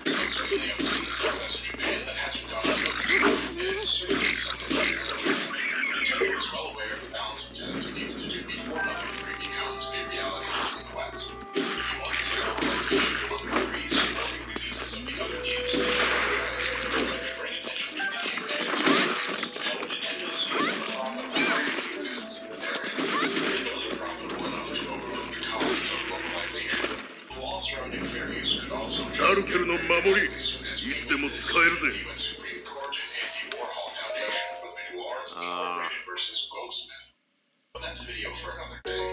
Certainly I've seen the success in Japan that hasn't gone unnoticed. It is certainly something that Nintendo is well aware of the balancing test it needs to do before Mother 3 becomes a reality of the West. If you want to see a localization of Mother 3's early releases of the other games in the franchise, bring attention to the game and its gameplays. And Nintendo sees the profit that exists therein, potentially profitable enough to overlook the costs of localization. The law surrounding fair use could also change very rapidly as soon as we move this to the U.S. Supreme Court and Andy Warhol Foundation for the Visual Arts Incorporated versus Goldsmith. But that's a video for another day.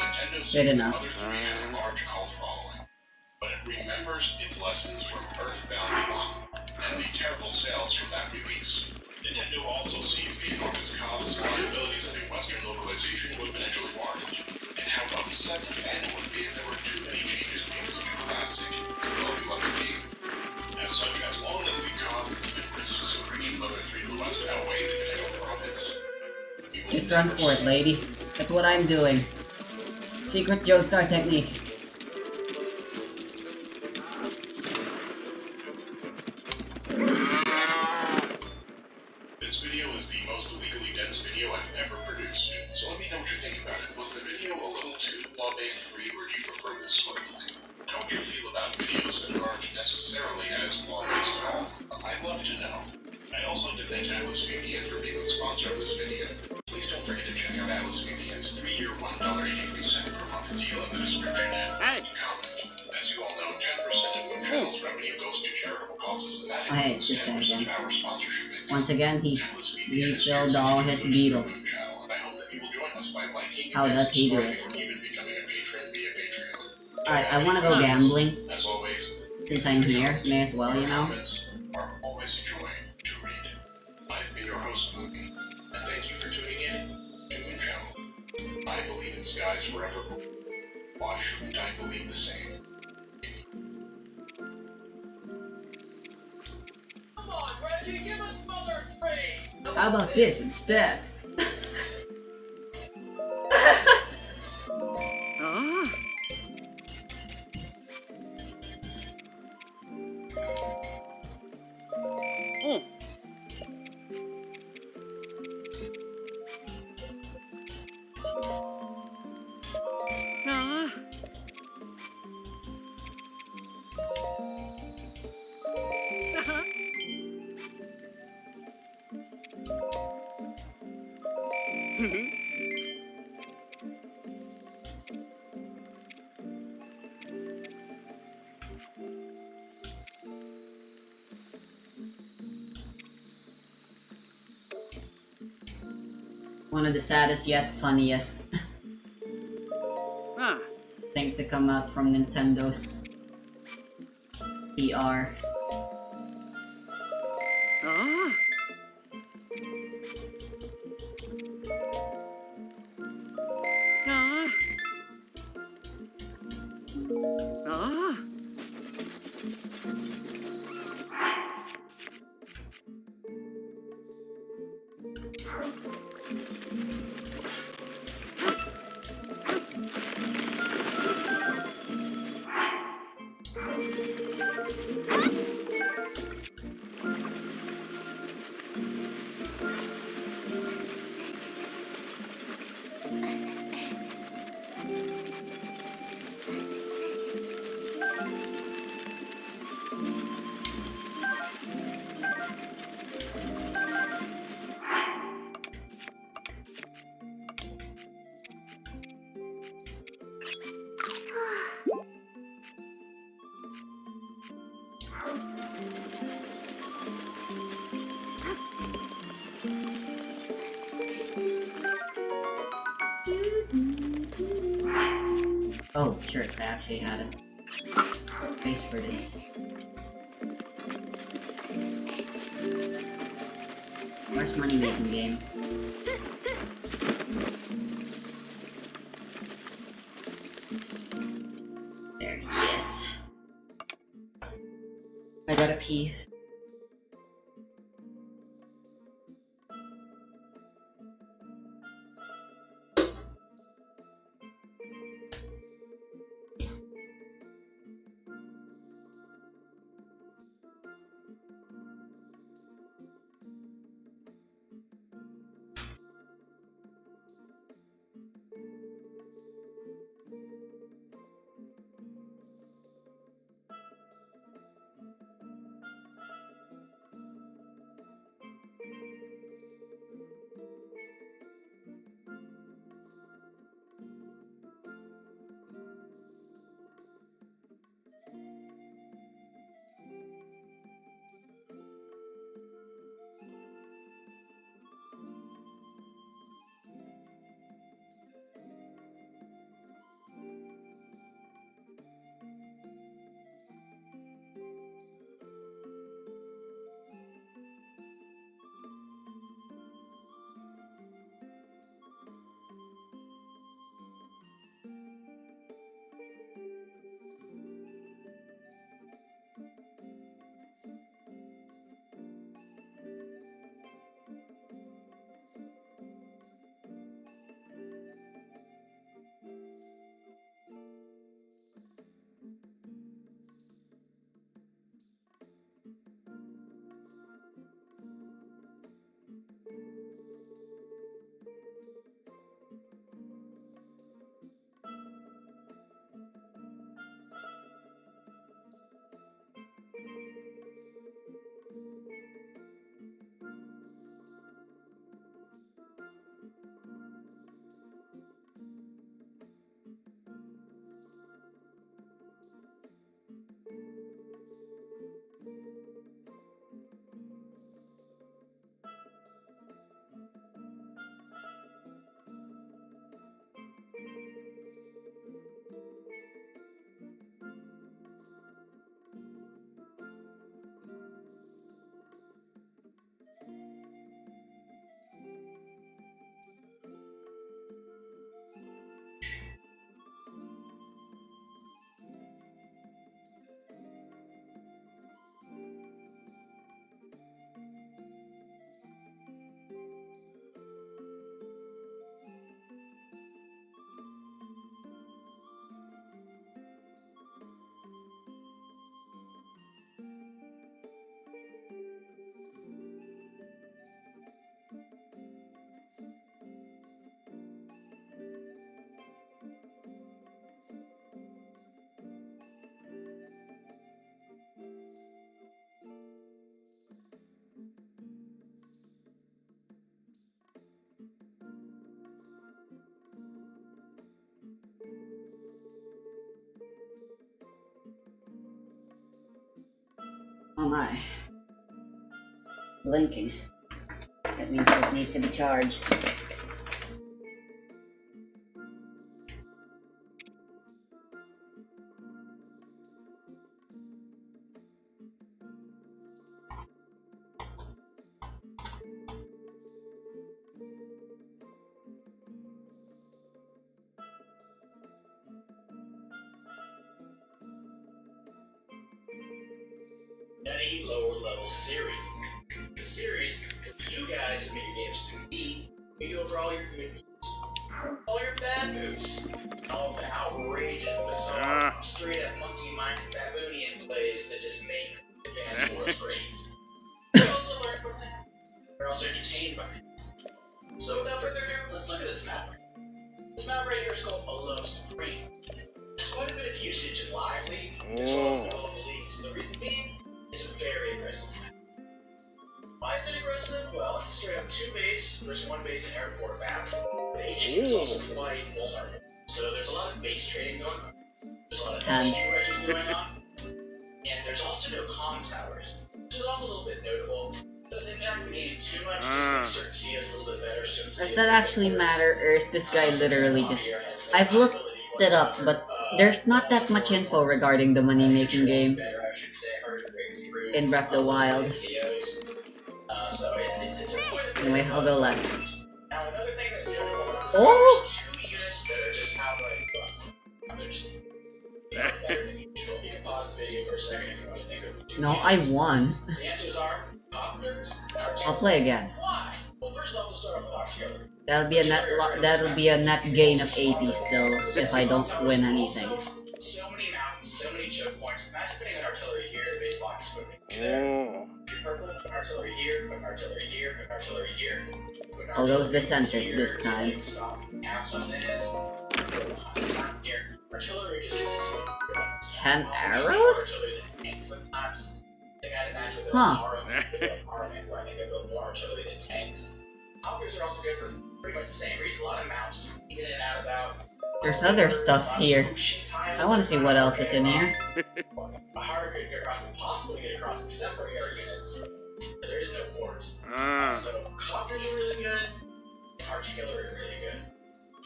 Nintendo sees that Mother 3 had a large cult following, but it remembers its lessons from Earthbound 1 and the terrible sales from that release. Nintendo also sees the enormous costs and liabilities that a Western localization would potentially warrant, and how upset the fandom would be if there were too many changes made to such a classic and well-beloved game. As such, as long as the costs and risks of bringing Mother 3 to the West outweigh the potential profits, we will Just run for it, lady. That's what I'm doing. Secret Joestar technique. This video is the most legally dense video I've ever produced. Atlas VPN's 3-year $1.83 per month deal in the description and Hey. comment. As you all know, 10% of Moon Channel's revenue goes to charitable causes, and that Hey, includes it's this guy 10% again. of our sponsorship income. Once again, he Atlas VPN is refilled all his Beatles. Moon Channel, and I hope that you will join us by liking How and does he do subscribing it? or even becoming a patron via Patreon. Alright, I wanna go gambling. As always, Since I'm here, may as well, you know? comments are always a joy to read. I've been your host, Moon, and thank you for tuning in to Moon Channel. I believe in skies forever blue. Why shouldn't I believe the same? Come on, Reggie, give us Mother 3! How about this instead? Ah. Oh. Ah. One of the saddest yet funniest Ah. things to come out from Nintendo's PR. Ah. Ah. Ah. Oh, sure, I actually had a space for this. Where's money making game? There he is. I gotta pee. Oh my. Blinking. That means this needs to be charged. Any lower level series. The series, you guys submit your games to me, we go over all your good moves, all your bad moves, all the outrageous, bizarre, straight up monkey-minded baboonian plays that just make advanced wars brains. We also learn from that. We're also entertained by it. So without further ado, let's look at this map. This map right here is called Below Supreme. There's quite a bit of usage in Live League, as well as the local leagues. The reason being, it's a very aggressive map. Why is it aggressive? Well, it's a straight up 2 base versus 1 base and airport map. The HQ is also quite vulnerable. So there's a lot of base trading going on. There's a lot of HQ rushes going on. And there's also no comm towers, which is also a little bit notable. Doesn't impact the game too much, just makes certain CS a little bit better. Does that actually matter, or is this guy literally just... I've looked it up, but there's not that much info regarding the money-making game in Breath of the Wild. Anyway, I'll go left. Now, another thing that's notable about this Oh! is 2 units that are just outright busted. They're just better than usual. You can pause the video for a second if you want to think of 2 No, units. I won. The answers are Copters, I'll play again. Why? Well, first off, we'll start off with Artillery. That'll be a net gain of 80 still if I don't win anything. So many mountains, so many choke points. Imagine putting an artillery here, the base lock is putting it there. Purple, artillery here, put artillery here, put artillery here. Oh, those dissenters this time. Caps on this. Stop here. Artillery just 10 arrows? Artillery that tanks sometimes. I think I'd imagine with Armament, where I think I build more artillery than tanks. Hoppers are also good for pretty much the same reason. A lot of mounts in and out about. There's other stuff here. I want to see what else is in here. Harder to get across, impossible to get across except for air units. Because there is no forts. So copters are really good, and artillery are really good.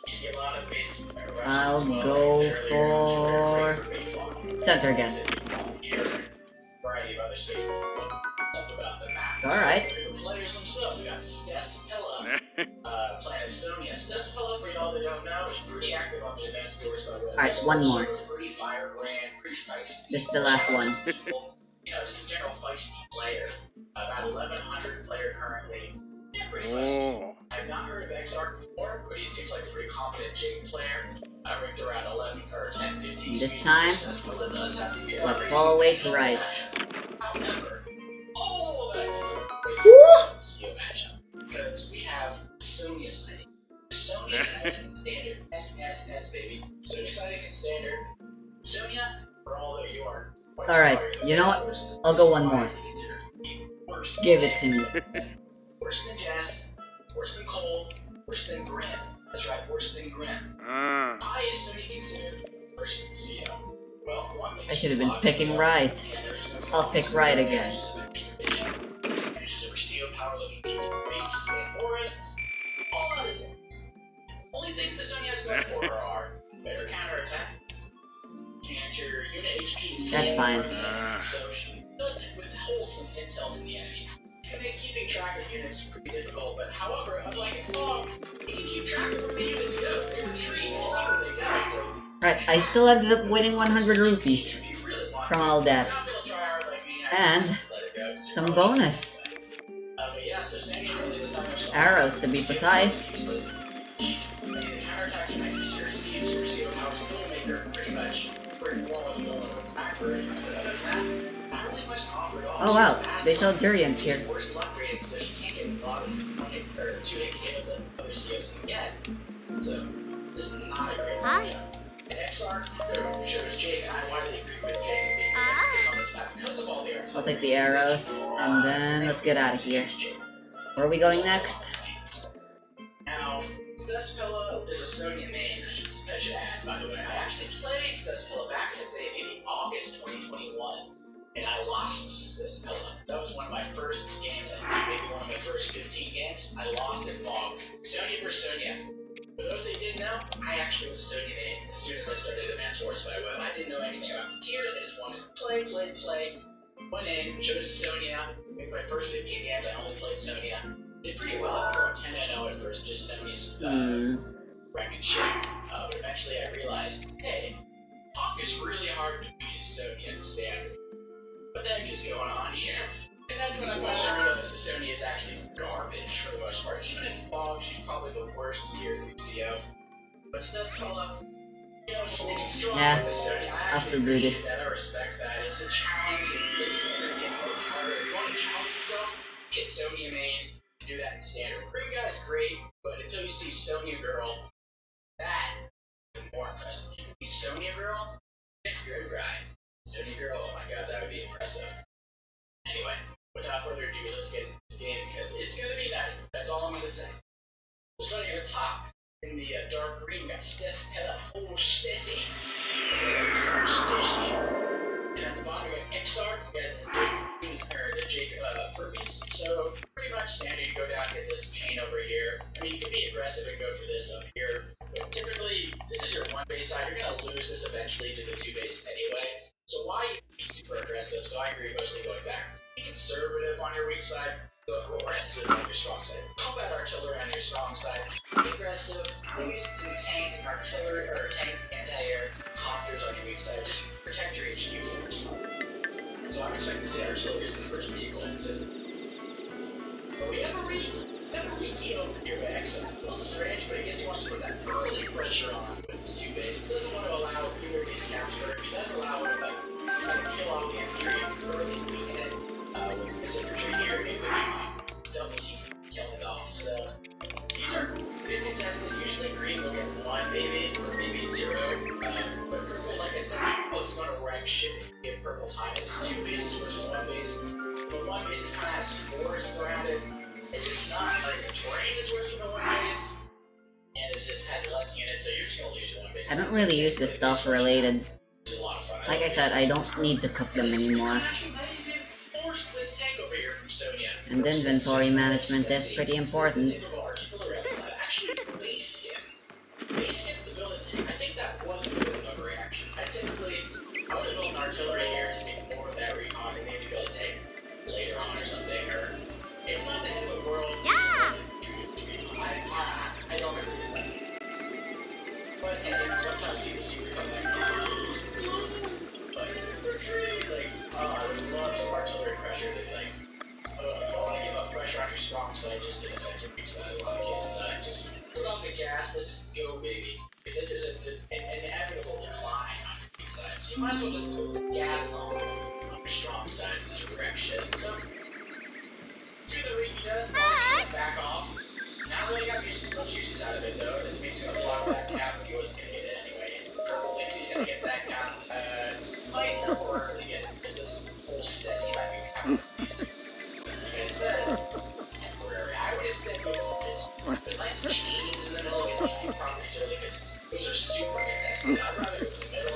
You see a lot of base. I'll go for center again. Variety of other spaces. Enough about the map. Alright. The players themselves, we got Stespella, playing as Sonya. Stespella, for y'all that don't know, is pretty active on the advanced doors by the way. Alright, one more. Pretty firebrand, pretty feisty. This is the last one. People, you know, just a general feisty player. About 1,100 player currently. Yeah, pretty feisty. I've not heard of Exarch before, but he seems like a pretty competent Jake player. I ranked around 11 or 10, 15. This time, Stespella does have to be let's always right. However, all that's the seal matchup. Because we have Sonya Sighting. Sonya Sighting in standard. SSS, baby. Sonya Sighting in standard. Sonya, for all that you are. Alright, you know what? I'll go one more. Give it to me. Worse than Jess, worse than Cole, worse than Grim. That's right, worse than Grim. I is Sonya considered worse than CO. Well, one thing I should have been picking right. I'll pick right again. Only things that Sonya has going for her are better counterattacks, and your unit HP is That's fine. So she does withhold some intel from the enemy. And then keeping track of units is pretty difficult, but however, unlike a dog, you can keep track of where the units go. They retreat, you see where they go, so Right, I still ended up winning 100 rupees from all that. And some bonus. Arrows to be precise. Oh wow, they sell durians here. Hi. XR shows Jake, and I widely agree with Jake being the next thing on this map because of all the arrows. I'll take the arrows, and then let's get out of here. Where are we going next? Now, Stespella is a Sonya main, I should add, by the way. I actually played Stespella back in the day, maybe August 2021. and I lost this Ella. That was one of my first games, I think maybe one of my first 15 games. I lost in Fog. Sonya versus Sonya. For those that didn't know, I actually was a Sonya main as soon as I started Advanced Wars by Web. I didn't know anything about the tiers, I just wanted to play. Went in, chose Sonya. In my first 15 games, I only played Sonya. Did pretty well. I was going 10-0 at first, just Sonya's wrecking shit. But eventually I realized, hey, Hawk is really hard to beat as Sonya in standard. What the heck is going on here? And that's when I finally realized that Sonya is actually garbage for the most part. Even in Fog, she's probably the worst tier 3 CO. But Stutzcola, you know, sticking strong with the Sonya, I actually appreciate that. I respect that. It's a challenge in big standard game mode. If you want to challenge yourself, get Sonya main, do that in standard. Cream Guy is great, but until you see Sonya Girl, that is more impressive. If you see Sonya Girl, you're a guy. Sonya Girl, oh my god, that would be impressive. Anyway, without further ado, let's get into this game because it's gonna be that. That's all I'm gonna say. So starting at the top, in the dark green, we got Stesspella. Oh, Stessie. And at the bottom, we got Exarch. We got the Jake Hermes. So, pretty much standard, you go down and get this chain over here. I mean, you can be aggressive and go for this up here. But typically, this is your one base side. You're gonna lose this eventually to the two bases anyway. So why be super aggressive? So I agree mostly going back. Be conservative on your weak side, go aggressive on your strong side. Combat artillery on your strong side. Be aggressive, maybe some tank artillery or tank anti-air copters on your weak side. Just protect your HQ first. So I'm expecting to see artillery as the first vehicle. But we have a weak over here by Exo. A little strange, but I guess he wants to put that early pressure on with his two base. He doesn't want to allow either of these capture. If he does allow it, like, he's going to kill off the infantry or at least weaken it with this infantry here. Maybe double team kill it off. So these are good contested. Usually green will get one, maybe, or maybe zero. But purple, like I said, is going to wreck shit if you give purple time. It's two bases versus one base. But one base is kind of has forests around it. It's just not like the terrain is worse than the one base, and it just has less units, so you're just gonna lose one base. I don't really use the stuff related. Which is a lot of fun. Like I said, I don't need to cook them anymore. And inventory management is pretty important. Actually, base skin to build a tank, I think that was a bit of an overreaction. I would have built an artillery here to get more of that recon and maybe build a tank later on or something, or it's not the end of the world. Yeah! I don't agree with that. But sometimes people see recon like infantry, I would love some artillery pressure to I don't want to give up pressure on your strong side just to defend your weak side. In a lot of cases, I just put on the gas, let's just go, baby. Because this is an inevitable decline on your weak side. So you might as well just put the gas on your strong side and just wreck shit. So, see the Riki does, back off. Not really got no juices out of it though. This means he's gonna block that cap, but he wasn't gonna get it anyway. And Purple thinks he's gonna get that down. Might temporarily get it, because this whole Stessie might be happening. Like I said, temporary. I would instead go for it. There's nice chains in the middle of these two properties early, because those are super contested. I'd rather go in the middle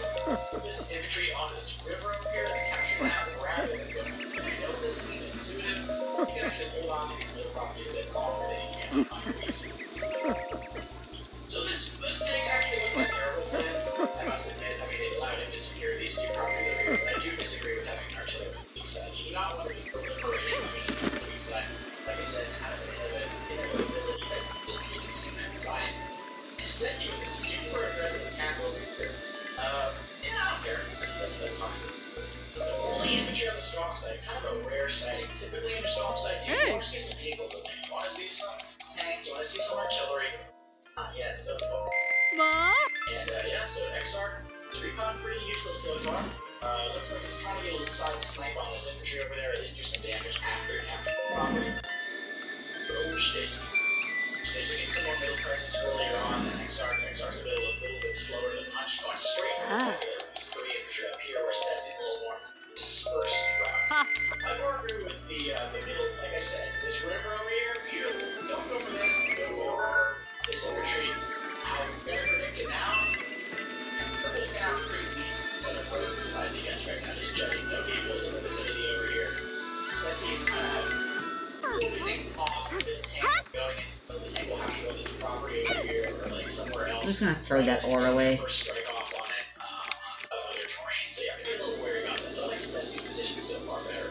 of this infantry onto this river over here and capture that rather than go. I know this isn't intuitive. You can actually hold on to these little properties a bit longer than you can on your base. So this tank actually wasn't a terrible plan, I must admit. I mean, it allowed him to secure these two properties over here, but I do disagree with having an artillery on the weak side. You do not want to be proliferating units on the weak side. Like I said, it's kind of an inevitability that you'll be using that side. It says he was super aggressive capital here. Yeah, I don't care. That's fine. Only infantry on the strong side, kind of a rare sighting. Typically on the strong side, you want to see some vehicles in there. You want to see some tanks, you want to see some artillery. Not yet, so far. And yeah, so Exarch, recon pretty useless so far. Looks like it's trying to get a little side snipe on this infantry over there, at least do some damage after it captures the property. Oh, station gets some more middle presence earlier on than Exarch's a little bit slower to the punch, going straight for these three infantry up here, where Stessie's a little more dispersed route. I more agree with the middle, like I said, this river over here, beautiful. Don't go for this, go over this infantry. I'm gonna predict it now. Purple's gonna have a pretty weak set of posts, I guess, right now, just judging no vehicles into this I'm just gonna throw that ore away. First strike off on it, other terrain, so you have to be a little wary about that. So I like Stessie's position so far better.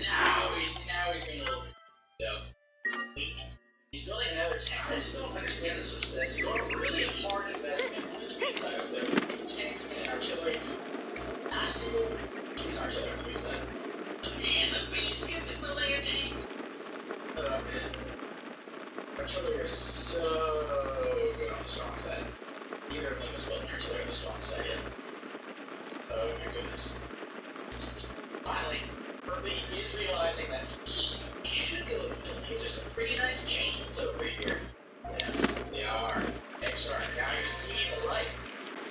Now he's being a little weak. He's building another tank. I just don't understand this with Stessie. Going a really hard investment on the trade side of the tanks and artillery. Not a single piece of artillery on the weak side. And the beast is building a tank. Artillery is so good on the strong side. Neither of them is building artillery on the strong side yet. Oh my goodness. Finally, Kirby is realizing that he should go with the buildings. There's some pretty nice chains over here. Yes, they are. Excellent. Now you see the light.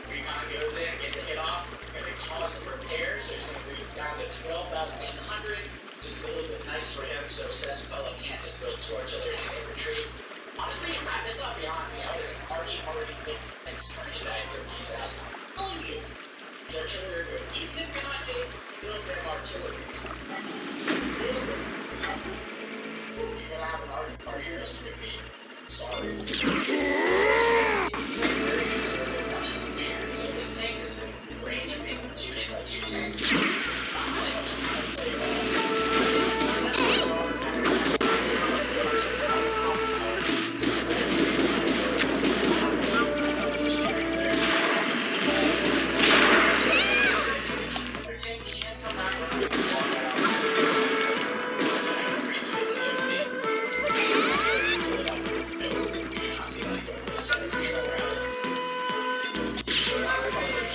Recon goes in, gets a hit off, going to cause some repairs. So he's going to be down to 12,800. Just a little bit nice for him, so Sesapella can't just build 2 artillery and infantry. Honestly, that's not beyond me. I would have already been next turn back 13,000. Oh, you. His artillery are good. Even if you're not big, build them artilleries. Build them. You're gonna have an artillery with me. Sorry. So this tank is the range of being 2 tanks.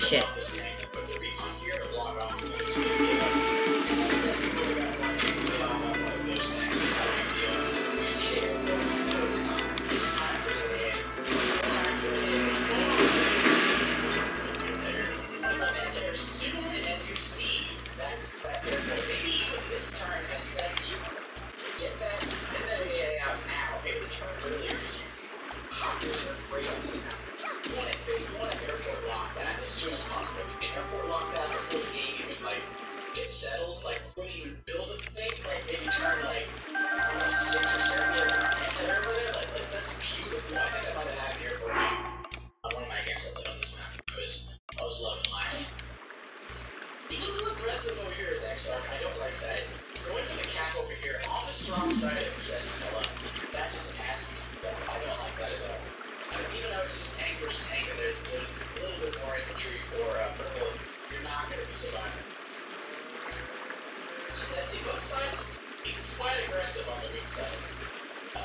Shit. Settled, like before you even build a thing, like maybe turn like 6 or 7 there, like that's beautiful. I think I might have had here for one of my games I played on this map. I was loving life. Being a little aggressive over here is XR. I don't like that. Going for the cap over here on the strong side of Sesapella, that's just an ass. I don't like that at all. Even though it's just tank versus tank, and there's a little bit more infantry for purple, you're not going to be surviving. Stessie, both sides, be quite aggressive on the weak sides.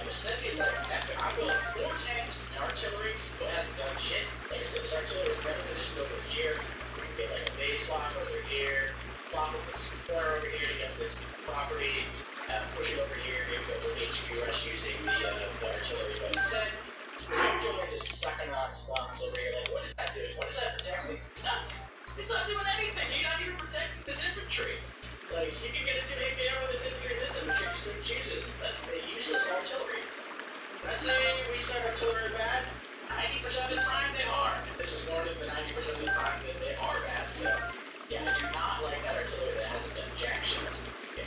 Stessie is like, I'm building 4 tanks and artillery, but hasn't done shit. Like I said, this artillery is better positioned over here. We can get like a base slot over here, plop with this flare over here to get this property, push it over here, maybe go for HQ rush using the artillery. But instead, this artillery is just sucking on slums over here. Like, what is that doing? What is that protecting? Nothing. It's not doing anything. You're not even protecting this infantry. Like, you can get into AKM with this infantry, you so chooses. That's a useless artillery. When I say we side artillery are bad, 90% of the time they are. This is more than the 90% of the time that they are bad, so yeah, I do not like that artillery that hasn't done jack shit. Yeah.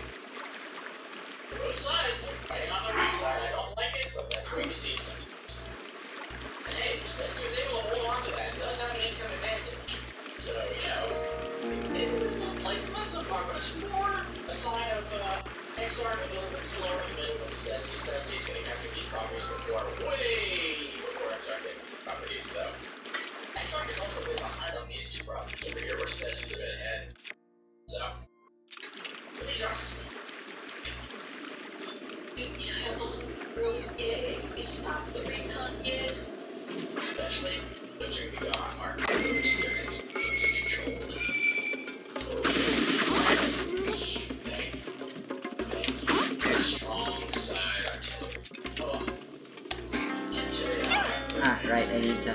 Both sides, like fighting on the weak side, I don't like it, but that's where you see sometimes. And hey, Stessie was able to hold on to that. It does have an income advantage. So, you know, it like not so far, but it's more a sign of XR a little bit slower in the middle of Stessie's getting after these properties way before XR gets properties, so XR is also a bit behind on these 2 properties over here where Stessie's a bit ahead. So, these are systems. Stop the recon yet. Especially, those are going to be gone, Mark. Ah, right, I need to.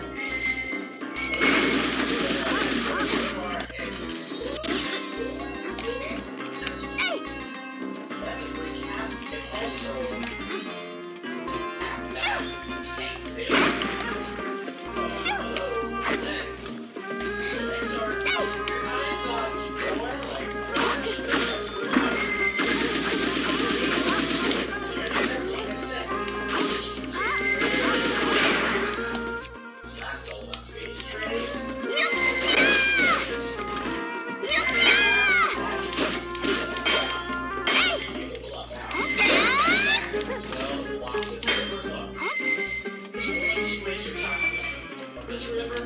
waste your time on that. Just remember, you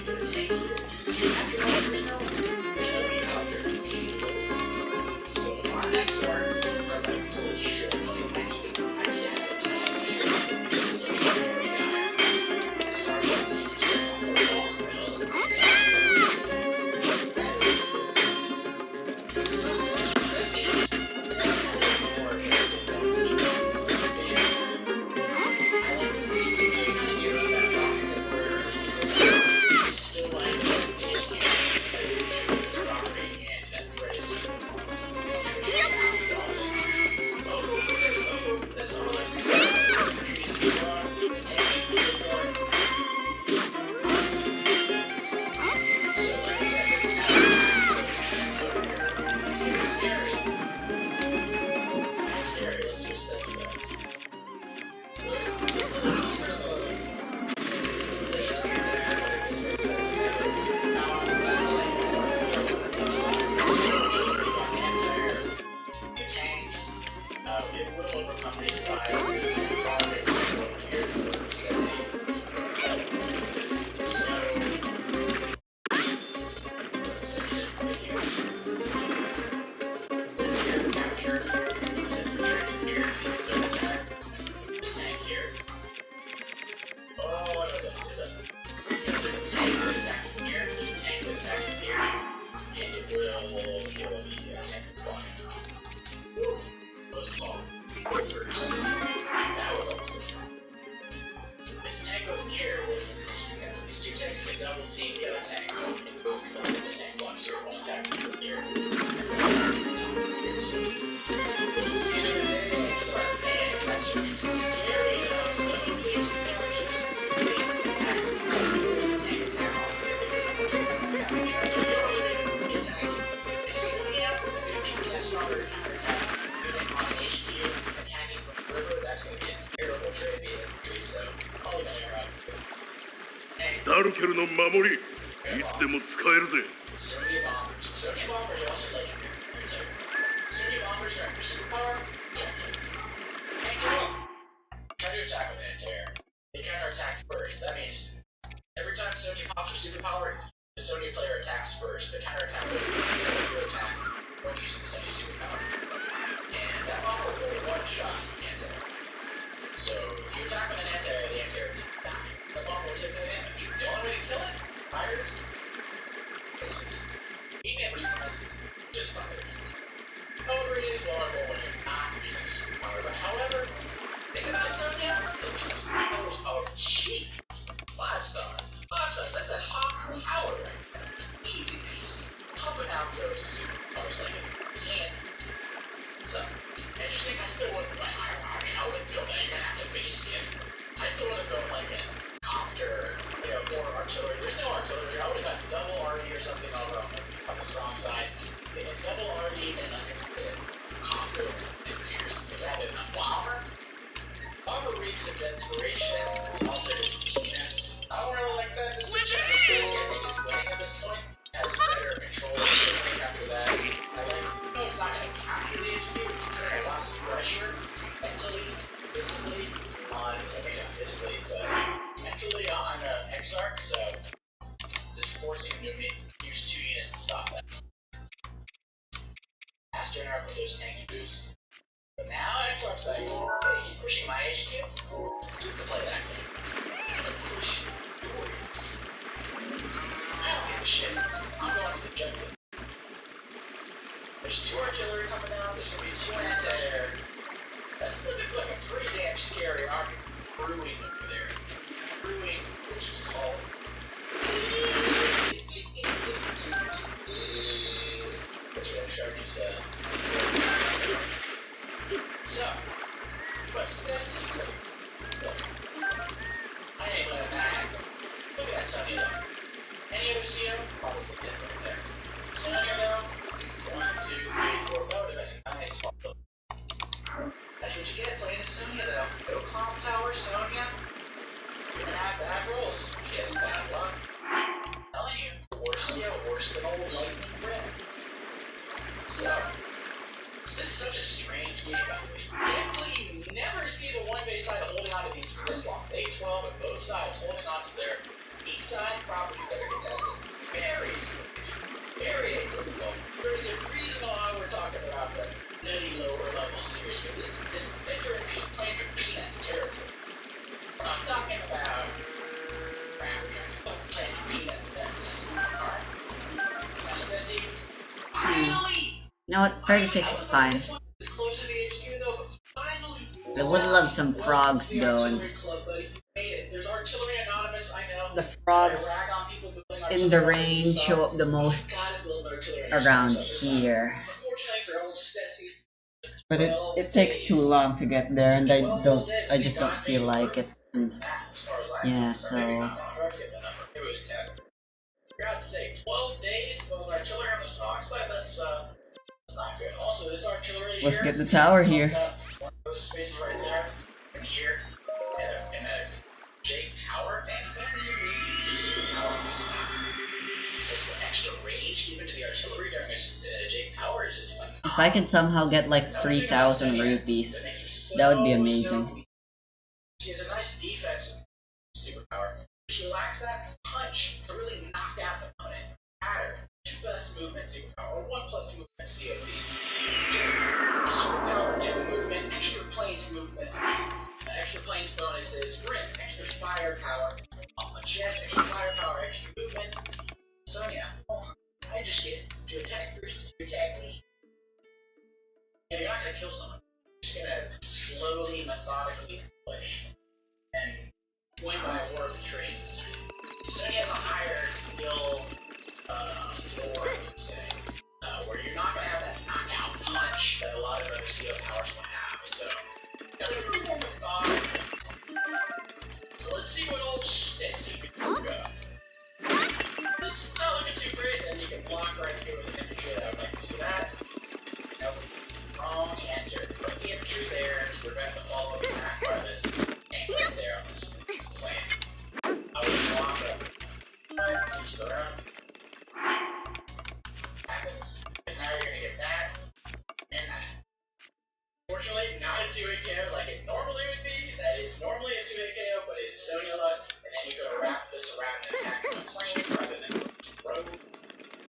gotta take it. After all, there's no way out there to compete with it. So if I'm next door, I'm like, holy shit, I need to have a plan. This is the only guy. Sorry about this, you said I'm gonna walk around.ダルケルの守り、いつでも使えるぜ。Sony bombers are also like Sony bombers are your superpower? Yeah. Try to attack with anti-air. They counter-attack first. That means every time Sony pops her superpower, the Sony player attacks first. The counter-attack is your attack when using the Sony superpower. And that bomb will only one-shot anti-air. So if you attack with an anti-air, the anti-air will die. The bomb will take no damage. The only way to kill it? Fires? Misses. He never misses. Just fires. However, it is vulnerable when you're not using a superpower. But however, think about Sonya. Those are cheap. 5-star. 5 stars. That's a hot power right there. Easy peasy. Pumping out those superpowers like a candy. So, interesting. I still wouldn't buy Iron Army. I wouldn't build that. You're gonna have to base it. I still want to build like a copter, more artillery. There's no artillery. I would have got double RD or something over on the strong side. They had double RD and like a copter infantry or something rather than a bomber. Bomber reeks of desperation, also his weakness. I don't really like that. This is Stacy, I think is winning at this point. Has better control after that. I like, no, it's not going to capture the HP, it's going to lots of pressure mentally, physically, physically, but mentally on Exarch, so just forcing him to use 2 units to stop that. Aster interrupt with those tanking boosts. But now Exarch's like, hey, he's pushing my HQ. To play that game. I'm gonna push forward. I don't give a shit. I'm going to the jungle. There's 2 artillery coming out, there's gonna be 2 anti-air. That's looking like a pretty damn scary army brewing over there. Brewing, which is called. That's what Sharky's So, what's this? I ain't letting that happen. Look at that Sonya though. Any other CO? Probably dead right there. Sonya though, 1, 2, 3, 4, that would have been a nice follow. That's what you get playing as Sonya though. No calm tower, Sonya. You're gonna have bad rolls. She has bad luck. I'm telling you, worse than old lightning red. So, this is such a strange game, by the way. You can't play you never see the one base side holding on to these for this long. They 12 and both sides holding on to their each side property that are contested. Very atypical. There's a reason why we're talking about the nutty lower level series, but this enter and playing for peanut territory. I'm talking about playing peanut nuts. Alright. Now, Snezzy, finally! You know what? 36 is fine. This one is closer to the HQ though, but finally! I would love some frogs The though, and Artillery Club, buddy. You made it. There's Artillery Anonymous, I know. the frogs I rag on people building in the artillery rain on the show up the most You gotta build an artillery on around your side. here. Unfortunately for old Stessy, But it takes too long to get there, and I just don't feel like it. And as far as I yeah, or so maybe not, I forget the number. It was 10. For God's sake, 12 days to build artillery on the stock side, that's not good. Also, this artillery let's here, get the tower here. one of those spaces right there, and here, and a Jake Tower, anything you need is super power on this map. It's the extra range given to the artillery during this Jake Tower is just phenomenal. If I can somehow get like 3,000 rupees, that would be amazing. She has a nice defensive superpower. She lacks that punch to really knock out the opponent. Add her 2 plus movement superpower, or 1 plus movement COD. Superpower 2 movement, extra planes movement, extra planes bonuses, sprint, extra firepower, chest, extra firepower, extra movement. So yeah, I just get to attack first, to attack me. Yeah, you're not gonna kill someone. You're just gonna slowly, methodically push and win by a war of attrition. So he has a higher skill floor, I would say, where you're not gonna have that knockout punch that a lot of other CO powers will have. So, gotta be a little more methodical. So let's see what old Stessy can do. This is not looking too great, then you can block right here with an infantry. I would like to see that. Nope. Wrong answer. Put the infantry there to prevent the follow-up attack by this tank right there on this plan. I would block it. But just around. Happens. Because now you're gonna get that and that. Fortunately, not a 2-hit KO like it normally would be. That is normally a 2-hit KO, but it is Sonya luck, and then you go wrap this around and attack from the plane rather than road.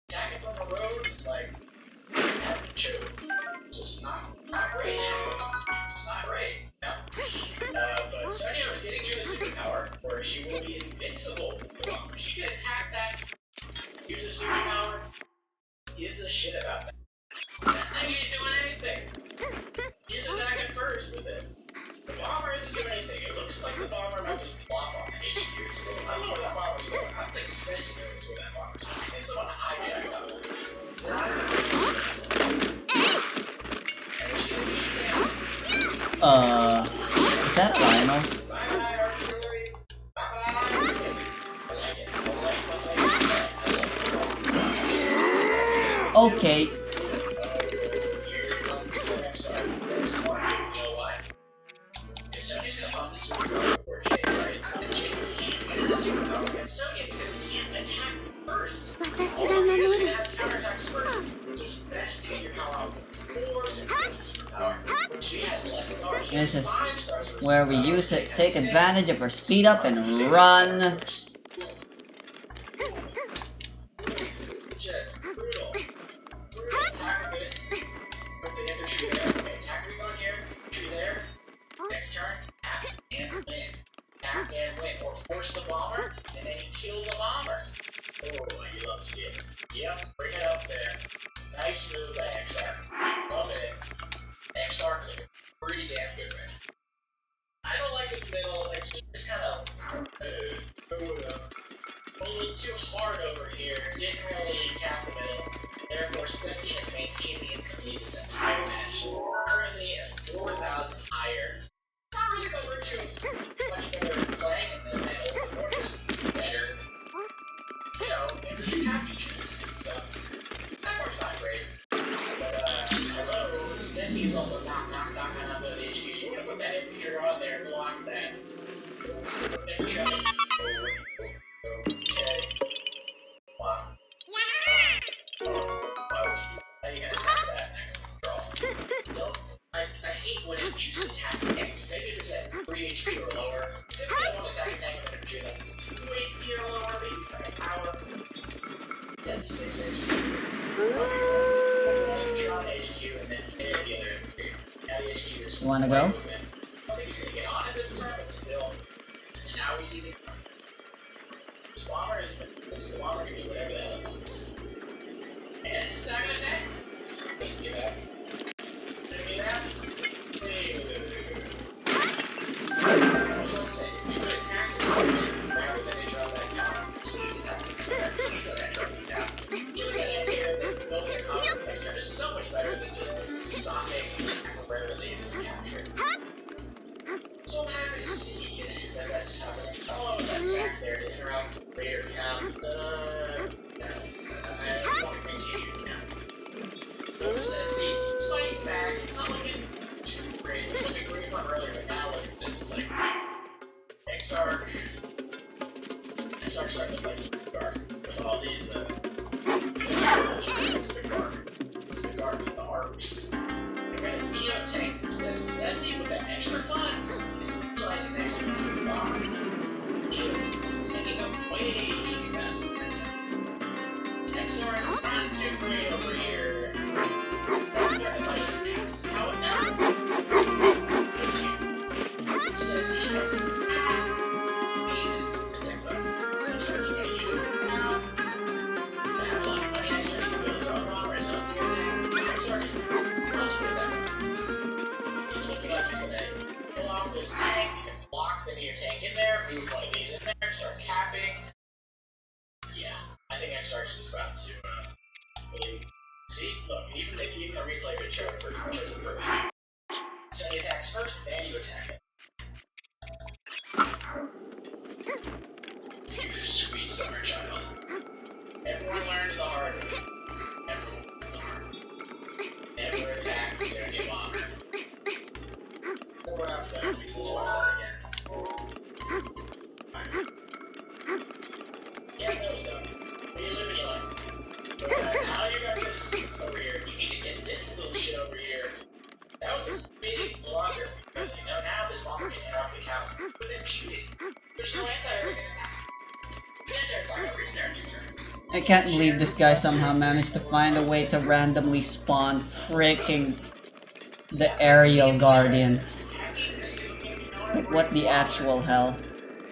Attacking from the road is like having choke. Just not great. Just not great. No. But Sonya is getting you the superpower where she will be invincible. She can attack that, use a superpower, gives a shit about that. That thing ain't doing anything. He's attacking first with it. The bomber isn't doing anything. It looks like the bomber might just plop on the HQ. So I don't know where that bomber's going. I don't think Smith's knows where that bomber's going. I think someone hijacked that one. Is that Lionel? Bye-bye, artillery. Bye-bye. I like it. Okay. Here comes the next one. You know why? Because Sonya's gonna pop this superpower before Jake, right? And Jake can't use the superpower against Sonya because he can't attack first. 私 All が of you 守 gonna る have counterattacks first. So it's best to get your power out before Sonya uses superpower. She has less stars. She has This is 5 stars versus where we superpower. use it, Jake has take 6. advantage of our speed up and run. Just brutal. Brutal attack this. Put the infantry there. Okay, attack recon here. Infantry there. Next turn, tap and win. Tap and win. Or force the bomber, and then you kill the bomber. Oh, you love to see it. Yep, bring it up there. Nice move by XR. Love it. XR clear. Pretty damn good, man. I don't like this middle, like, he just kind of, a little too hard over here. Didn't really cap the middle. Therefore, Stessy has maintained the income lead this entire match. Currently at 4,000 higher. Not really by virtue of much better playing in the middle, or just better, you know, infantry capture stuff. That part's not great. But, hello, Stessy is also knocking on those HQs. You want to put that infantry on there and block that. Infantry. Okay. Wow. How you gonna attack that? Draw. Don't. I hate when it just attack is at 3 HP or lower. Typically, I want to attack with energy unless it's 2 HP or lower, but you can power. It's at 6 HP. Draw HQ and then hit the other. Now the HQ is. You wanna go? I don't think he's gonna get on it this time, but still. And now we see the. This bomber is. This bomber can do whatever the hell it wants. And it's not gonna attack. Give that. Give me that. I was gonna say, if you could attack this one, rather than they drop that down, please attack that drop it down. Getting that in here, building a combo next turn is so much better than just stopping temporarily in this capture. So I'm happy to see that that's happening. Oh, that sack there to interrupt Raider Cap. I want to continue now. See, it's fighting back. It's not looking too great. It was looking great one earlier, but now look at this. Like, Exarch starting to fight Garg with all these, it's the Garg. It's the Garg with the arcs. They're gonna Neo tank Stessie with that extra funds. He's utilizing the extra funds with the bomb. He's picking up way faster than Exarch, not too great over here. Started fighting next. How would that says he has a maintenance attacks on Exarch's gonna use it now. Gonna have a lot of money next turn. He can build his own bomber, his own gear tank. Exarch, let's put that. He's looking up, he's gonna kill off this tank. He can block the Neo tank in there, move one of these in there, start capping. Yeah, I think Exarch is about to really. See, look, even the replay could show it first. So he attacks first, then you attack it. You sweet summer child. Everyone learns the hard way. Everyone learns the hard way. Never attack Sergey Bomber. Or after that, we can watch that again. Right. Yeah, that was dumb. But you live and you learn. Now you got this over here. You need to get this little shit over here. That was a big blunder because you know now this bomber can interrupt the cap with impunity. There's no anti-air attack. His anti-air's not gonna reach there in 2 turns. I can't believe this guy somehow managed to find a way to randomly spawn freaking the aerial guardians. Like, what the actual hell?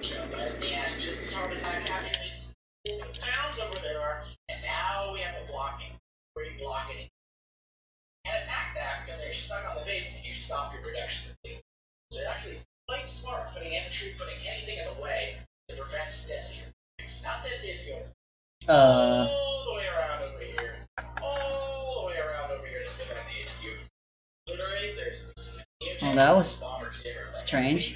Just as hard as I capture these pounds over there, and now we have a blocking. Where you block it, and attack that because they're stuck on the base and you stop your production. So it's actually quite smart putting infantry, putting anything in the way to prevent Stessie. Now Stessie is going all the way around over here. All the way around over here to stick on the HQ. Literally, there's Oh, that was strange.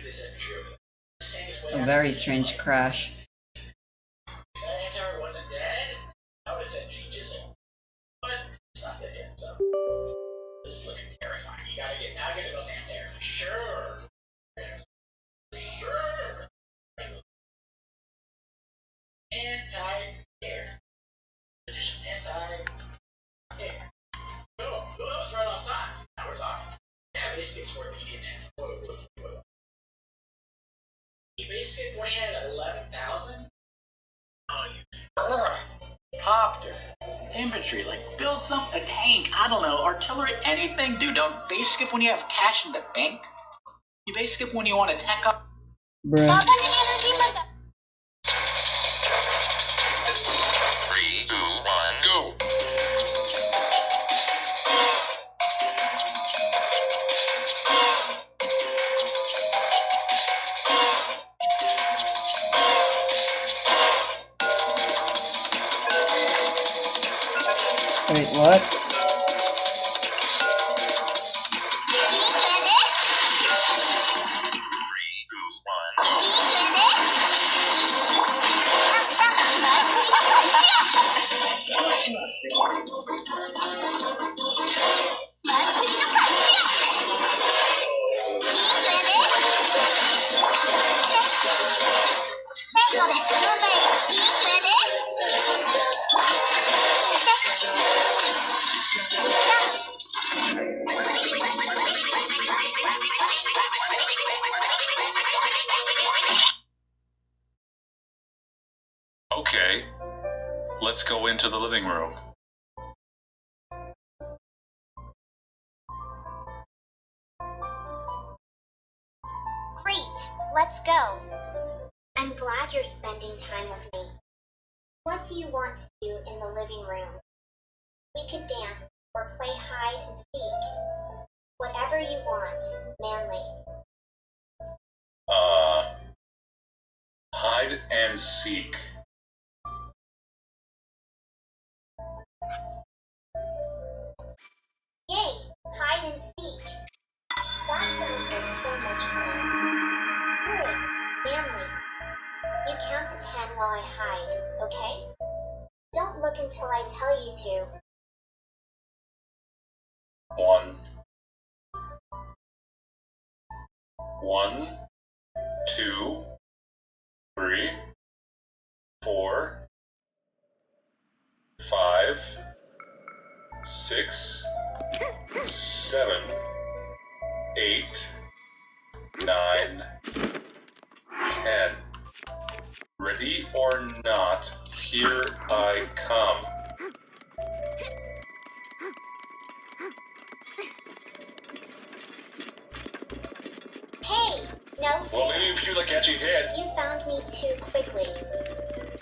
A very strange crash. If that anti wasn't dead, I would have said genius. But it's not dead yet, so this is looking terrifying. You gotta get those anti-air. Sure. Anti-air. Just anti-air. Oh, that was right on time. Now we're talking. Yeah, base skip's worth eating now. Whoa. He base skip when he had 11,000? Oh, you. Copter. Infantry, like, build a tank, I don't know, artillery, anything. Dude, don't base skip when you have cash in the bank. You base skip when you want to tech up. Bruh. 3, 2, 1, go! Wait, what? Okay, let's go into the living room. Great, let's go. I'm glad you're spending time with me. What do you want to do in the living room? We could dance or play hide and seek. Whatever you want, Manly. Hide and seek. Yay, hide and seek. That sounds like so much fun. Great, Manly. You count to 10 while I hide, okay? Don't look until I tell you to. 1, 1, 2, 3, 4, 5, 6, 7, 8, 9, 10. Ready or not, here I come. Hey, no Well, fair. maybe if you like catching head. You found me too quickly.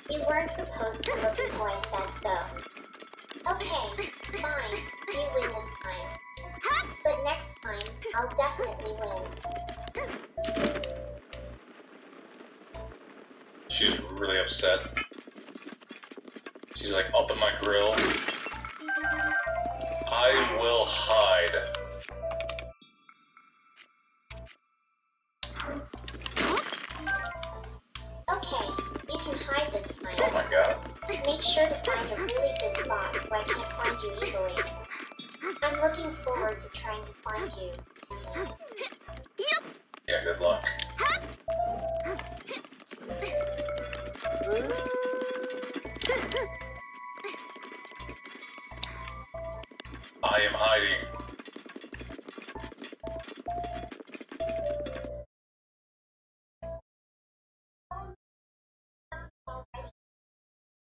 You weren't supposed to look until I said so. Okay, fine. You win this time. But next time, I'll definitely win. She's really upset. She's like up in my grill. I will hide. Okay, you can hide this time. Oh my god. Make sure to find a really good spot where I can't find you easily. I'm looking forward to trying to find you. Yeah, good luck. I am hiding.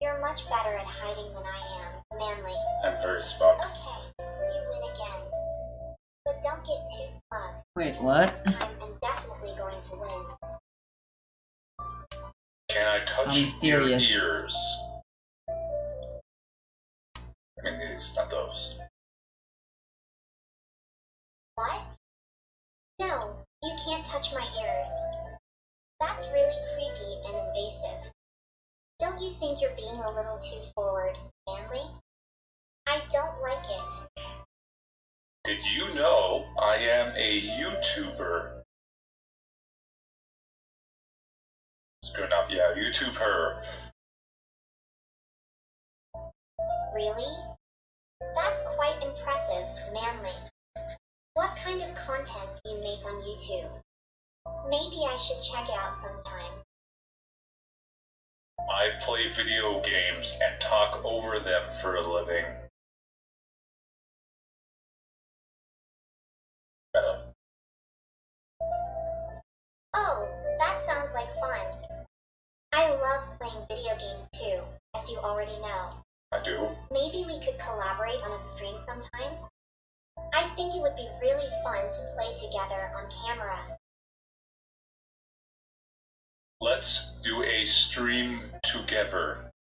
You're much better at hiding than I am, Manly. I'm very smart. Okay, you win again. But don't get too smug. Wait, what? I'm definitely going to win. Can I touch I'm your mysterious. ears? I mean these, not those. What? No, you can't touch my ears. That's really creepy and invasive. Don't you think you're being a little too forward, Manly? I don't like it. Did you know I am a YouTuber? It's good enough, yeah, YouTuber. Really? That's quite impressive, Manly. What kind of content do you make on YouTube? Maybe I should check it out sometime. I play video games and talk over them for a living. Oh, that sounds like fun. I love playing video games too, as you already know. I do. Maybe we could collaborate on a stream sometime? I think it would be really fun to play together on camera. Let's do a stream together.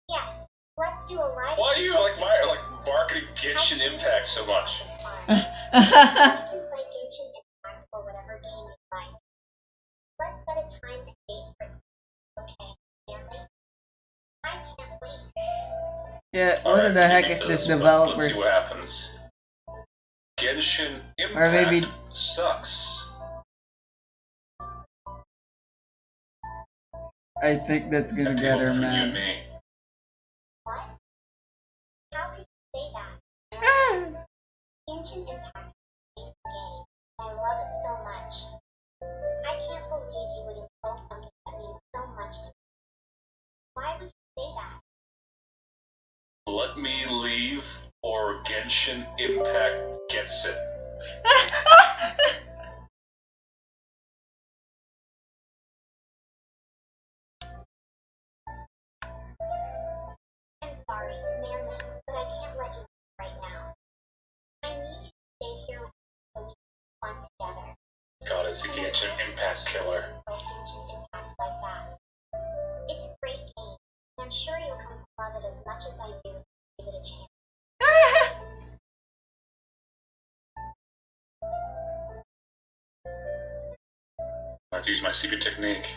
Yes, let's do a live. Why do you like marketing Genshin Impact so much? We can play Genshin Impact or whatever game you like. Let's set a time and date for it. Okay, Manly? I can't wait. Yeah, what Alright, the heck give me is this Let's developers? see what happens. Genshin Impact Or maybe- sucks. I think that's gonna That get her, between you and man. me. What? How could you say that? Genshin Impact is a game. I love it so much. I can't believe you would insult something that means so much to me. Why would you say that? Let me leave, or Genshin Impact gets it. I'm sorry, Manly, but I can't let you leave right now. I need you to stay here with me so we can have fun together. God, it's the Genshin Impact Killer. Genshin Impact like that. It's a great game, and I'm sure you'll come to love it as much as I do. Give it a chance. Let's use my secret technique.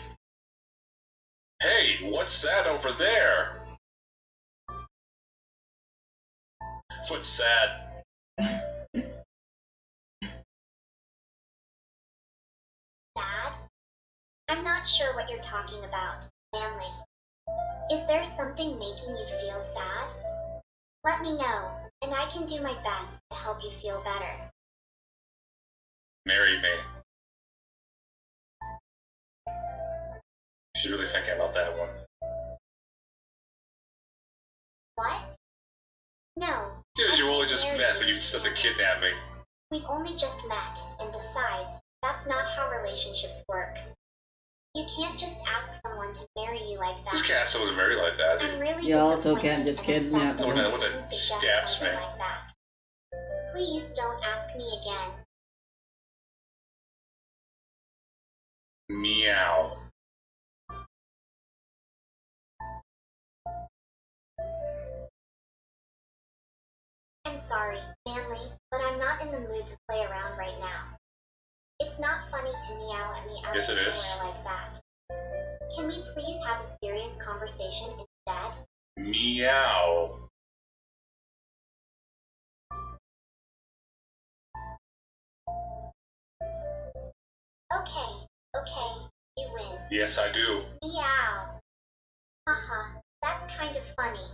Hey, what's that over there? What's that? Sad? I'm not sure what you're talking about, Manly. Is there something making you feel sad? Let me know, and I can do my best to help you feel better. Marry me. She's really thinking about that one. What? No. Dude, I you only can't just marry met, you. but you said to kidnap me. We've only just met, and besides, that's not how relationships work. You can't just ask someone to marry you like that. Just can't ask someone to marry like that. I'm really You also disappointed can't just and upset kidnap that them. you The one that didn't suggest stabs something me. like that. Please don't ask me again. Meow. I'm sorry, Manly, but I'm not in the mood to play around right now. It's not funny to meow at me out Yes, of it is. nowhere like that. Can we please have a serious conversation instead? Meow. Okay, you win. Yes, I do. Meow. Haha, that's kind of funny.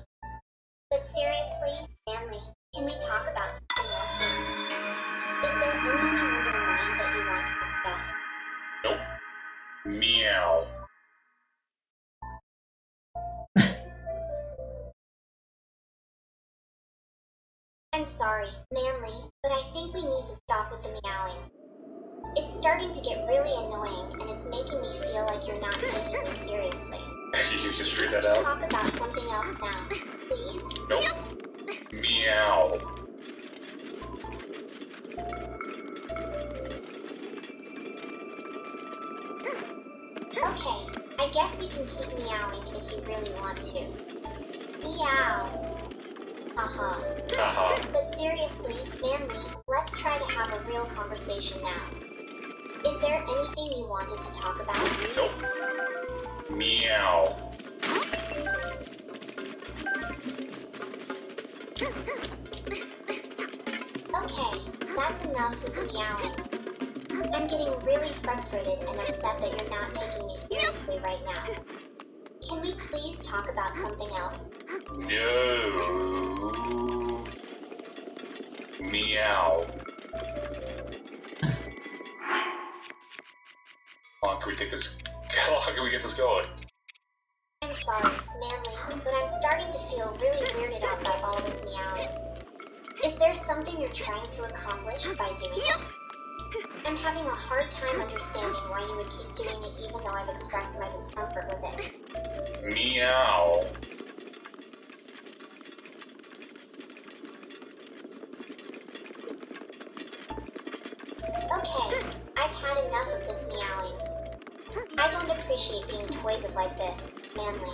But seriously, Manly, can we talk about something else now? Is there anything on your mind that you want to discuss? Nope. Meow. I'm sorry, Manly, but I think we need to stop with the meowing. It's starting to get really annoying, and it's making me feel like you're not taking me seriously. You just read that Let's out? talk about something else now, please. Nope. Meow. Okay, I guess we can keep meowing if you really want to. Meow. Haha. Haha. But seriously, Manly, let's try to have a real conversation now. Is there anything you wanted to talk about? Nope. Meow. Okay, that's enough with meowing. I'm getting really frustrated and upset that you're not taking me seriously right now. Can we please talk about something else? No. Meow. How long can we take this? How long can we get this going? I'm sorry, Manly, but I'm starting to feel really weirded out by all this meowing. Is there something you're trying to accomplish by doing it? I'm having a hard time understanding why you would keep doing it even though I've expressed my discomfort with it. Meow. Okay, I've had enough of this meowing. I don't appreciate being toyed with like this, Manly.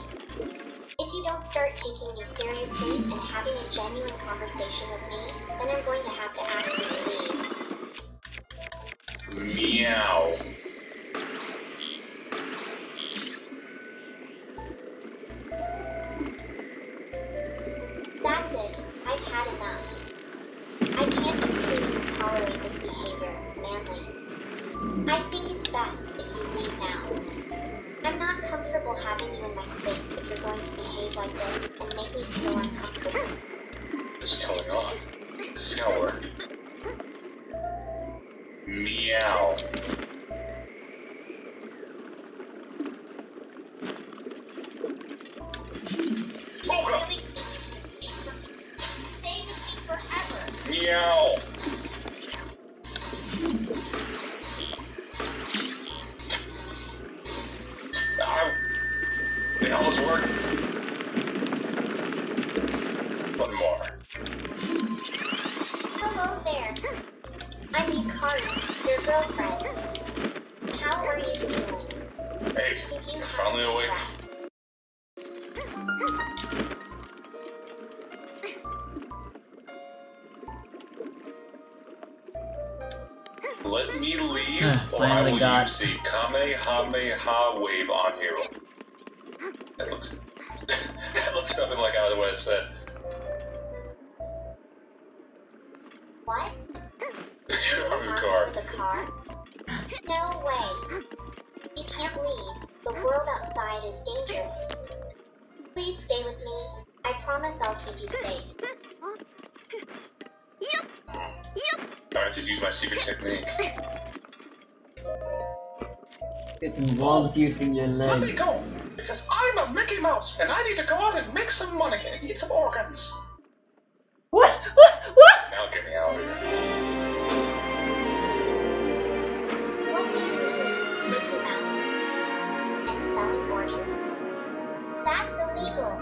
If you don't start taking me seriously and having a genuine conversation with me, then I'm going to have to ask you to leave. Meow. That's it. I've had enough. I can't continue to tolerate this behavior, Manly. I think it's best if you leave now. I'm not comfortable having you in my space if you're going to behave like this and make me feel uncomfortable. What's going on? This is gonna work. Meow. You really stay with me forever. Meow. I'm Yukari, your girlfriend. How are you feeling? Hey, Did you you're finally have awake. rest? Let me leave, or I Finally will got- use the Kamehameha wave on you. That looks... that looks nothing like how I said. What? You're on the Happened car. to the car? No way. You can't leave. The world outside is dangerous. Please stay with me. I promise I'll keep you safe. I have to use my secret technique. It involves using your Let me legs. go! Because I'm a Mickey Mouse, and I need to go out and make some money and eat some organs. What? What? Now get me out of here. What do you mean, Mickey Mouse? And selling organs? That's illegal.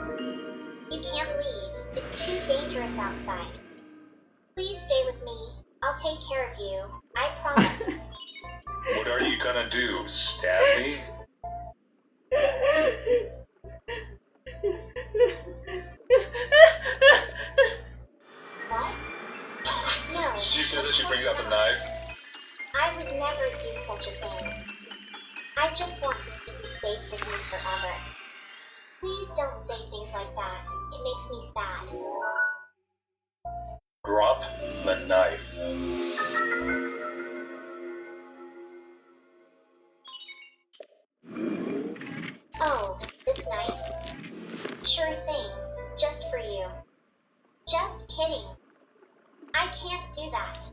You can't leave. It's too dangerous outside. Please stay with me. I'll take care of you. I promise. What are you gonna do? Stab me? What? No. She says that she brings out the knife. I would never do such a thing. I just want to keep you safe with me forever. Please don't say things like that. It makes me sad. Drop the knife. Oh, this knife? Sure thing. Just for you. Just kidding. I can't do that.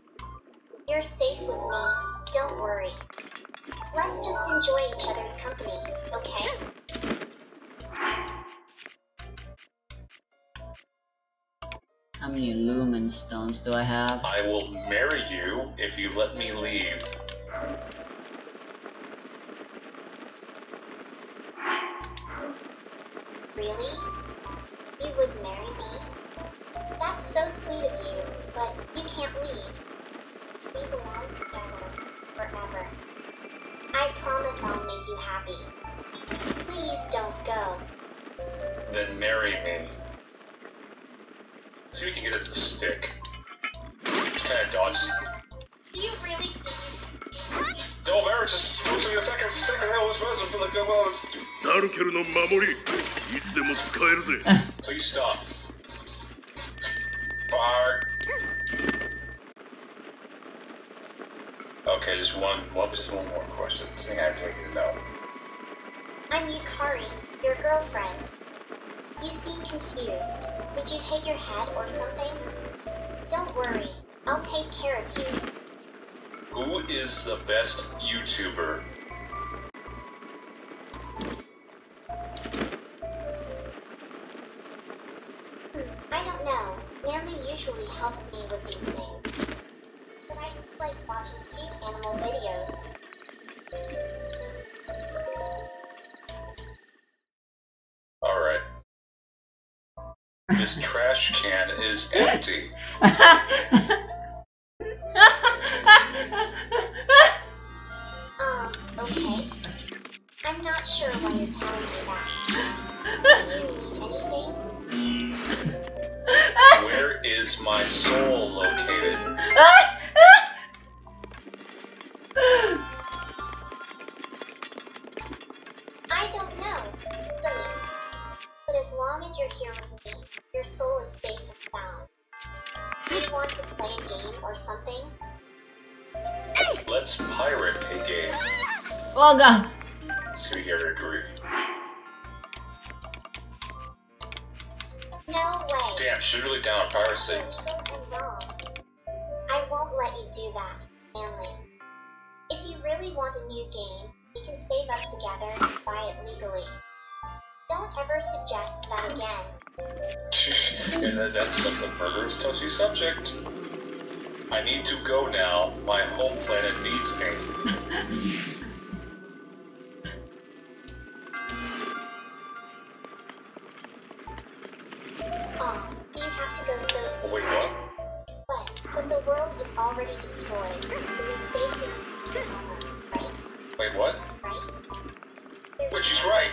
You're safe with me. Don't worry. Let's just enjoy each other's company, okay? How many lumen stones do I have? I will marry you if you let me leave. Really? You would marry me? That's so sweet of you, but you can't leave. We belong together forever. I promise I'll make you happy. Please don't go. Then marry me. See if we can get us a stick. Kind of dodges. Do you really think No, marriage is supposed to be a second hell is supposed to be like, well, ダルケルの守りいつでも使えるぜ please stop. Fire. Okay, just one more question. I think I have to know. I'm Yukari, your girlfriend. You seem confused. Did you hit your head or something? Don't worry, I'll take care of you. Who is the best YouTuber? I don't know. Manly usually helps me with these things. But I just like watching cute animal videos. Alright. This trash can is empty. Okay. I'm not sure why you're telling me that. Do you need anything? Where is my soul located? I don't know. Silly. But as long as you're here with me, your soul is safe and sound. Do you want to play a game or something? Let's pirate a game. Oh god! See if we get agree. No way. Damn, she's really down on piracy. Illegal and wrong. I won't let you do that, Manly. If you really want a new game, we can save up together and buy it legally. Don't ever suggest that again. Yeah, that's a murderous touchy subject. I need to go now. My home planet needs me. Aw, you have to go so soon. Wait, what? But the world is all already destroyed. We stayed here for normal, right? Wait, what? Right? But she's right.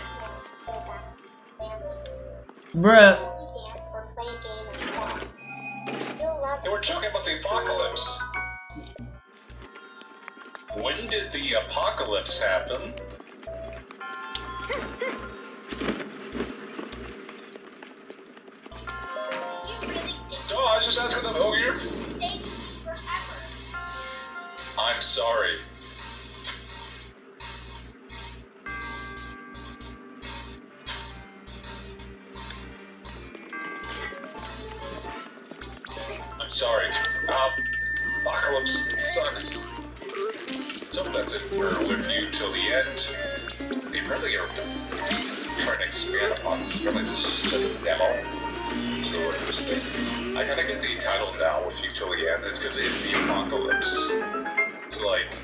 Bruh. We dance or play a game instead. You'll love They were talking about the apocalypse. When did the apocalypse happen? No, I was just asking them. Oh, you're. stay forever. I'm sorry. I'm sorry. Apocalypse sucks. So that's it. We're with you till the end. They really are trying to expand upon this. Really, this is just a demo. So interesting. I gotta get the title down with you till the end. It's because it's the apocalypse. It's like,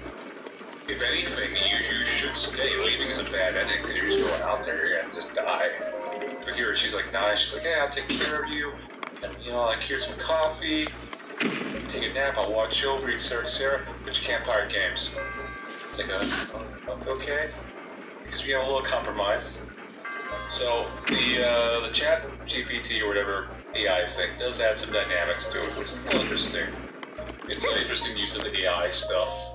if anything, you should stay. Leaving is a bad ending because you're just going out there and just die. But here, she's like, nice. She's like, yeah, I'll take care of you. And, you know, like, here's some coffee. Take a nap, I'll watch you over, etc. But you can't pirate games. It's like, okay. Because we have a little compromise. So, the chat GPT or whatever AI thing does add some dynamics to it, which is a little interesting. It's an interesting use of the AI stuff.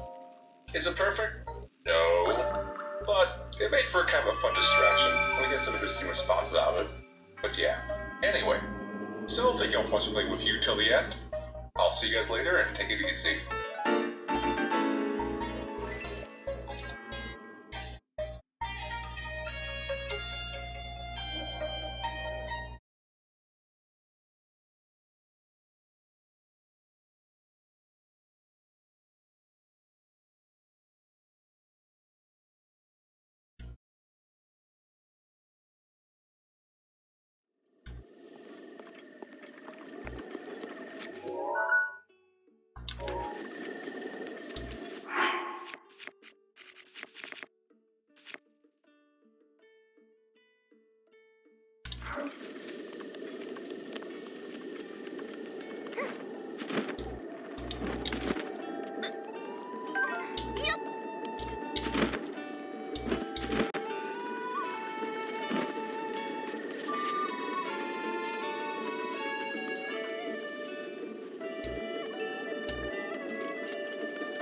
Is it perfect? No. But it made for a kind of a fun distraction. We get some interesting responses out of it. But yeah. Anyway. So, thank you all for watching Play with you till the end. I'll see you guys later and take it easy.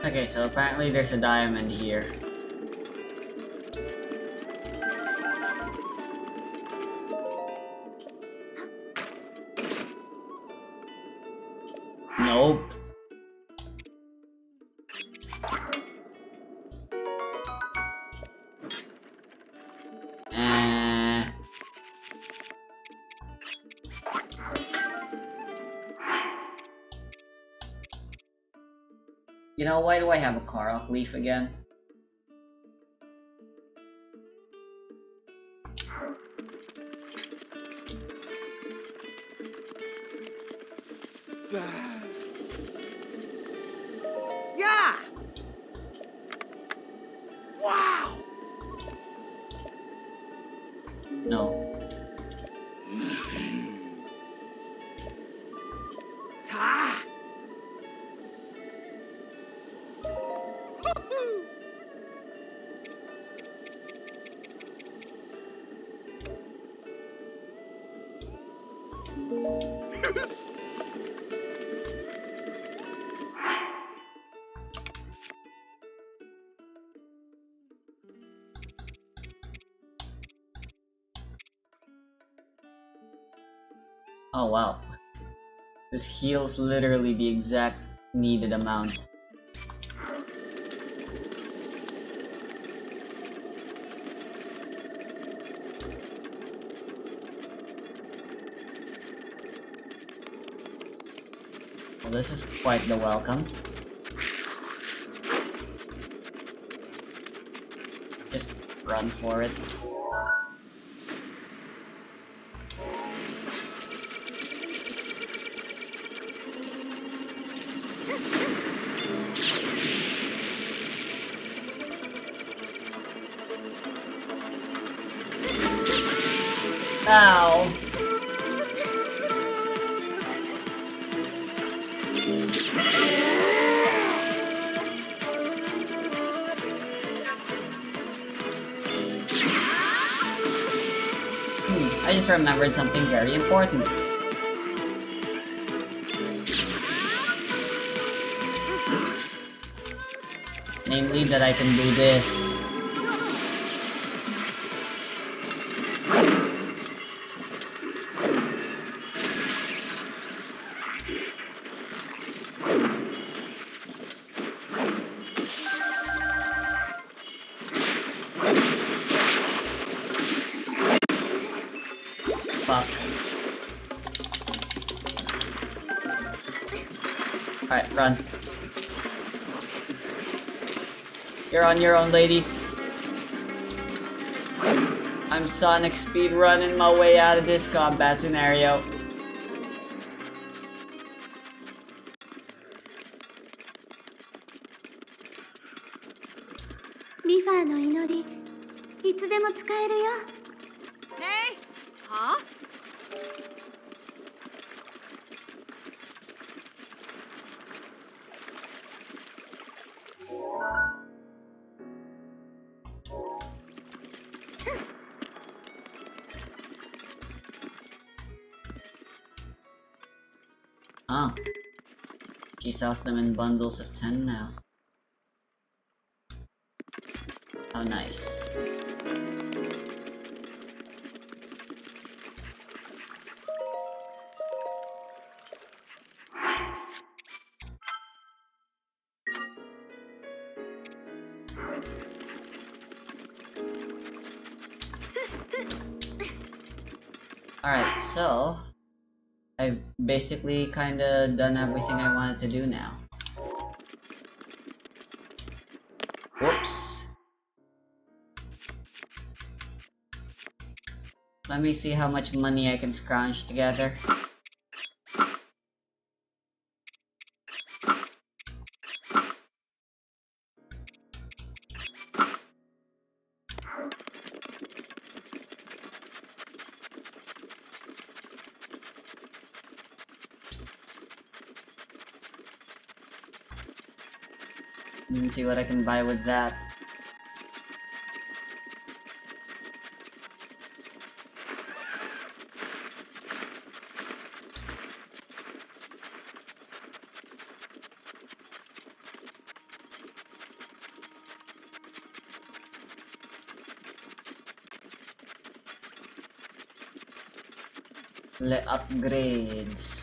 Okay, so apparently there's a diamond here. Nope. You know, why do I have a Korok leaf again? Yeah! Wow! No. Sa! Oh wow. This heals literally the exact needed amount. Well, this is quite the welcome. Just run for it. Ow! just remembered something very important. Namely that I can do this. Alright, run. You're on your own, lady. I'm Sonic speed running my way out of this combat scenario. Mifa の祈り、いつでも使えるよ。Hey! Huh? Oh. She sells them in bundles of 10 now. How nice. Alright, so I've basically kinda done everything I wanted to do now. Whoops. Let me see how much money I can scrounge together. And see what I can buy with that. Le upgrades.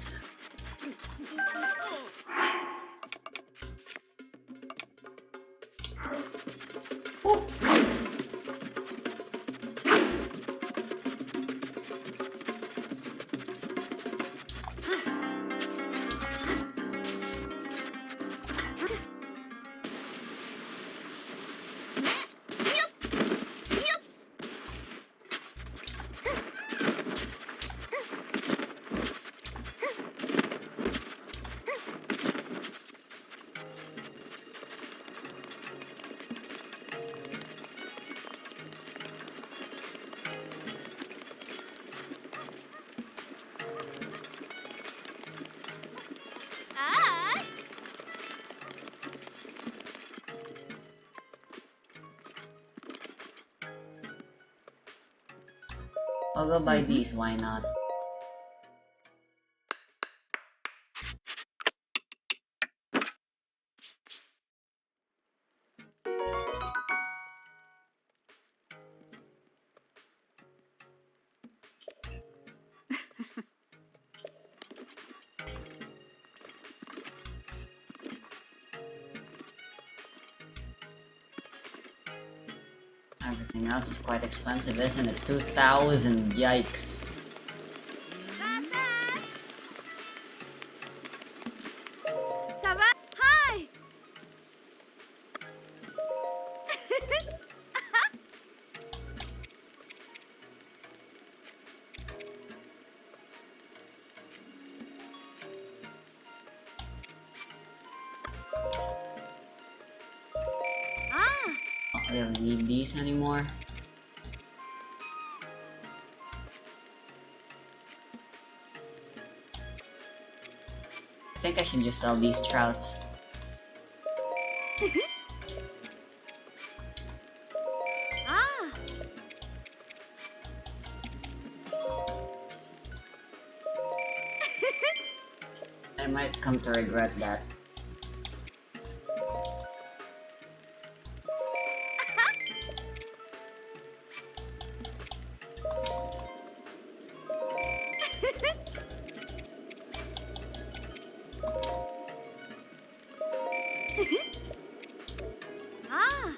I'll go buy these, why not? Everything else is quite expensive, isn't it? 2,000, yikes. Hi! I don't need these anymore. I think I should just sell these trouts. might come to regret that. Ah.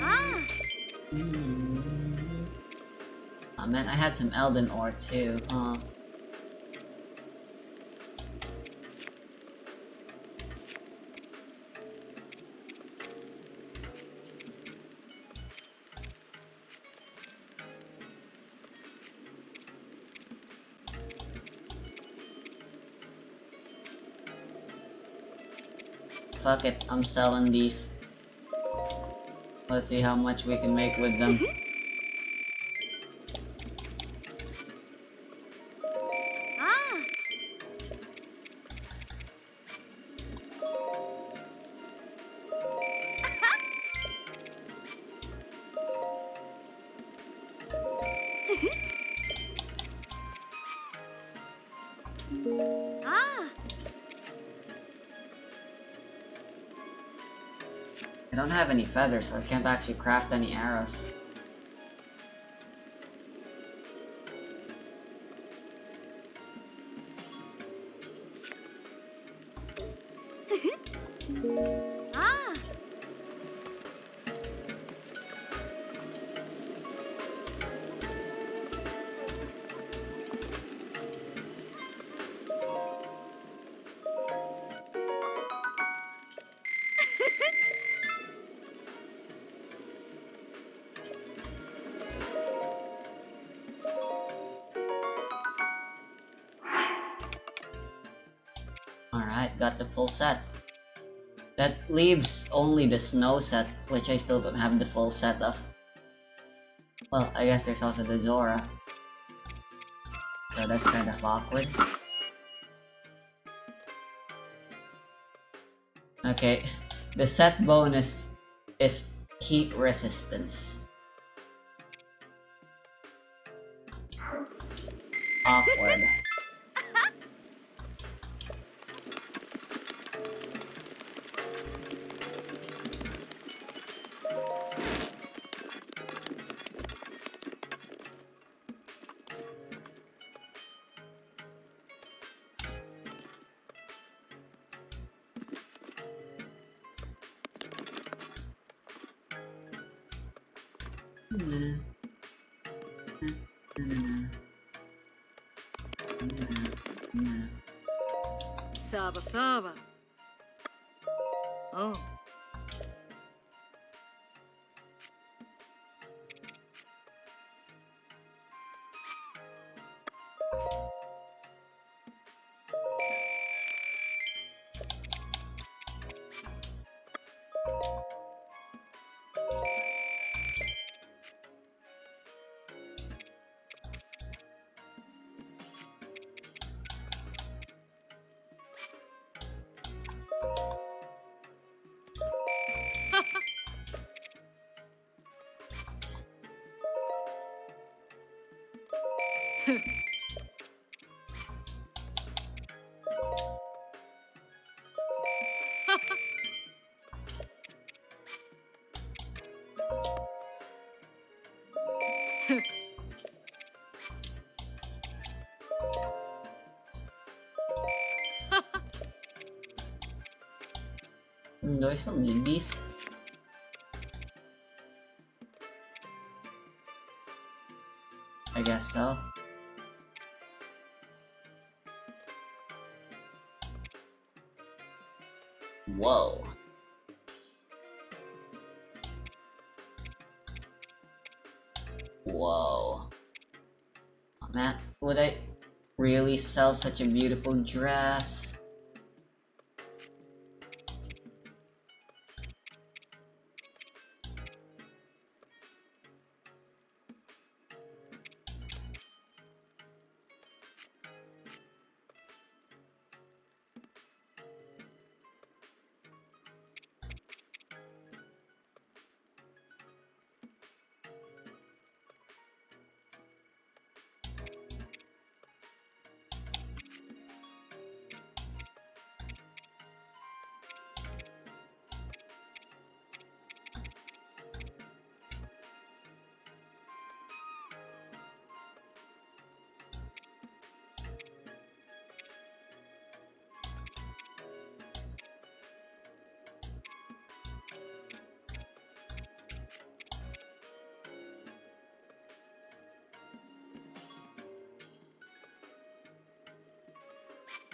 Ah. Oh man, I had some Elden ore too. Fuck it, I'm selling these. Let's see how much we can make with them. Ah. Ah. I don't have any feathers, so I can't actually craft any arrows. Ah. Alright, got the full set. That leaves only the snow set, which I still don't have the full set of. Well, I guess there's also the Zora. So that's kind of awkward. Okay, the set bonus is heat resistance. Awkward. Saba Saba. Oh. Do I still need these? I guess so. Whoa. Whoa. Oh, man, would I really sell such a beautiful dress?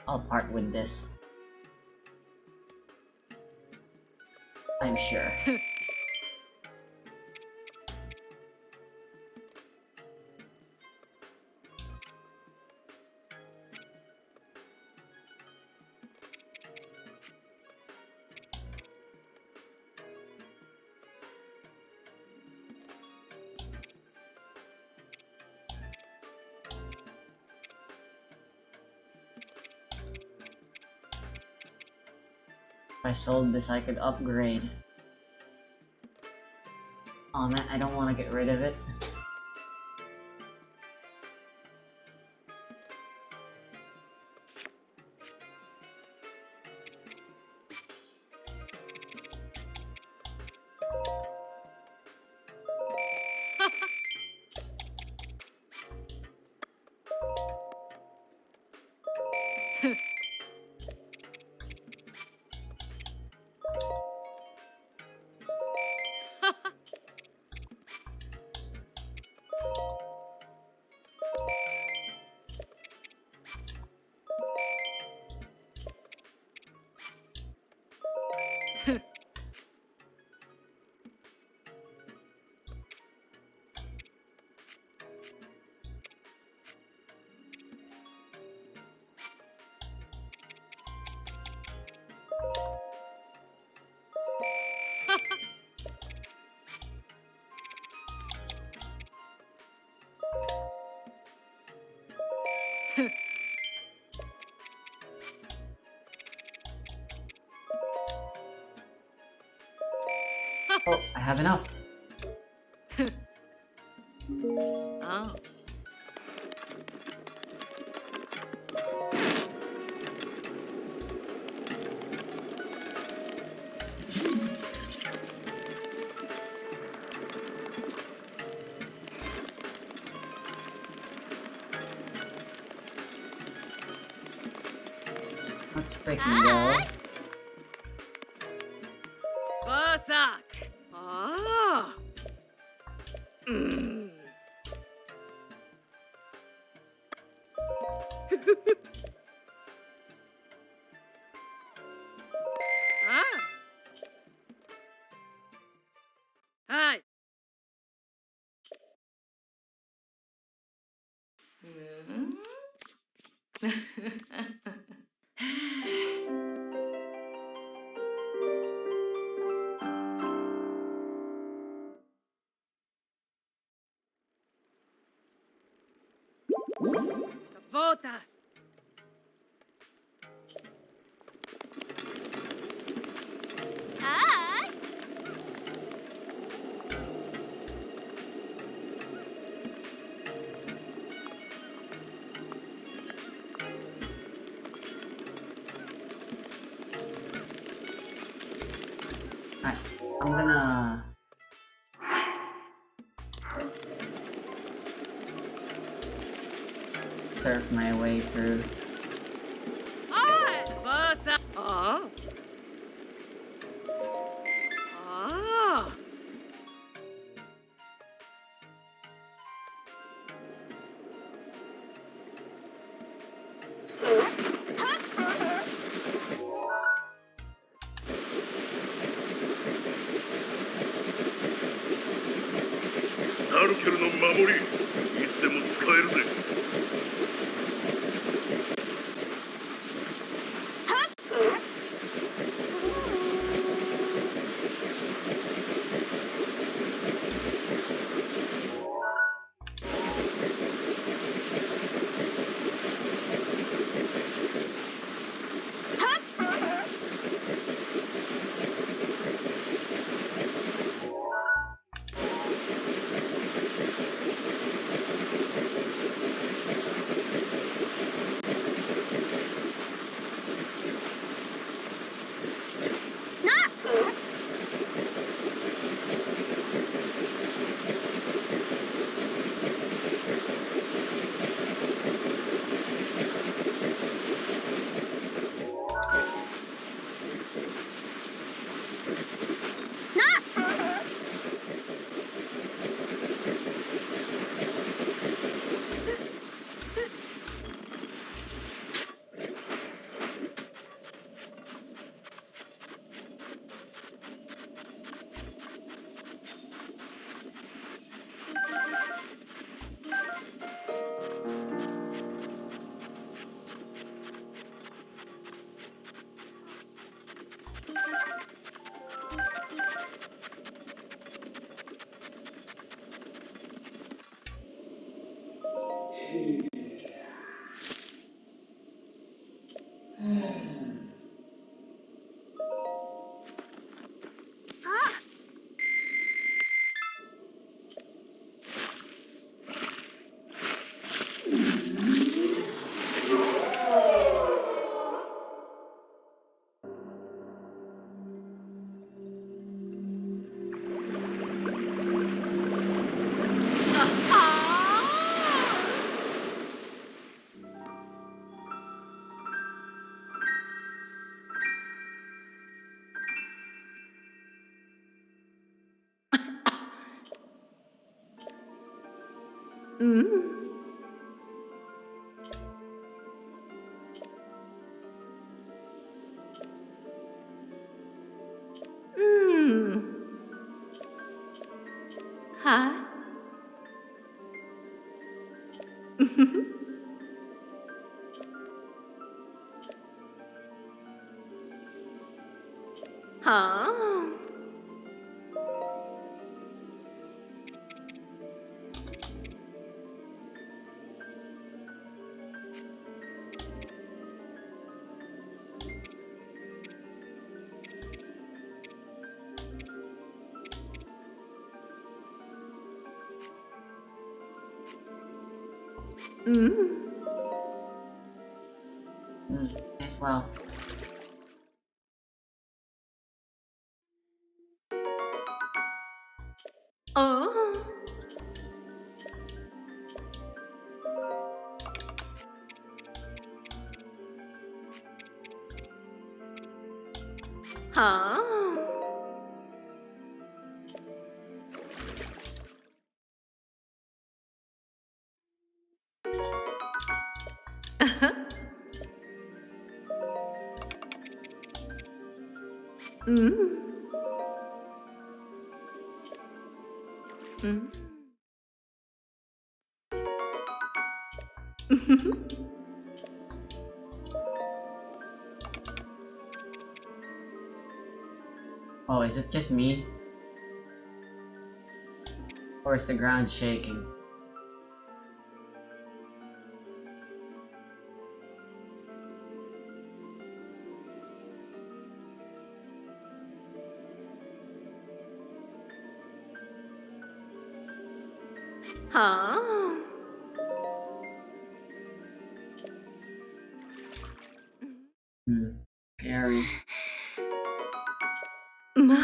I'll part with this. I'm sure. If I sold this, I could upgrade. Oh man, I don't want to get rid of it. Oh, I have enough. Ah. Let's freaking go. Basak. Ah. Mm. Ah. Hi. Kapota. Hi. Alright, I'm gonna... surf my way through. Hi. Basak. Ah. Ah.ダルケルの守りいつでも使えるぜ。はいはあAs well. Oh, is it just me? Or is the ground shaking? Scary. まあ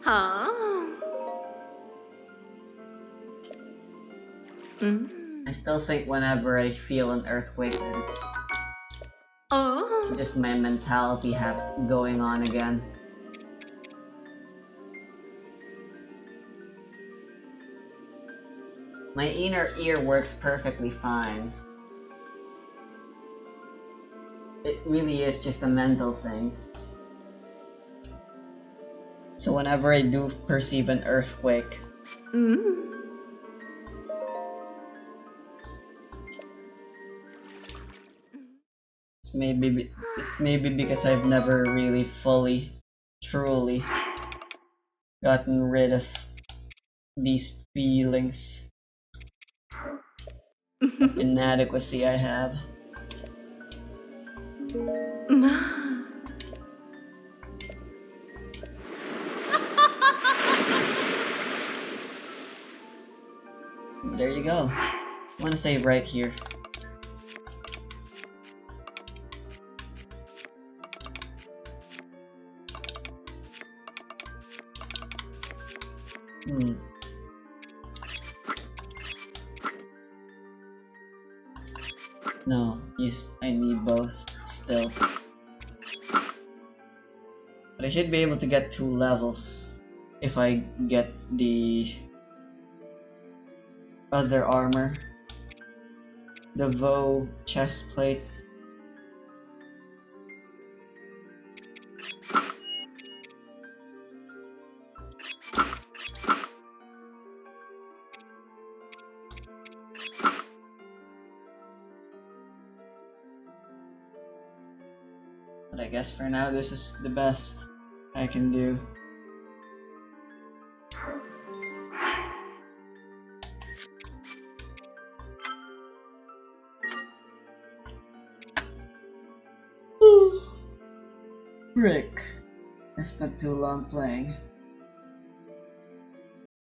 はあ I still think whenever I feel an earthquake that it's just my mentality going on again. My inner ear works perfectly fine. It really is just a mental thing. So whenever I do perceive an earthquake, it's maybe because I've never really fully, truly gotten rid of these feelings of inadequacy I have. まあ There you go. I want to save right here. No, yes, I need both still. But I should be able to get 2 levels if I get the other armor. The Vo chest plate. But I guess for now this is the best I can do. Frick. I spent too long playing.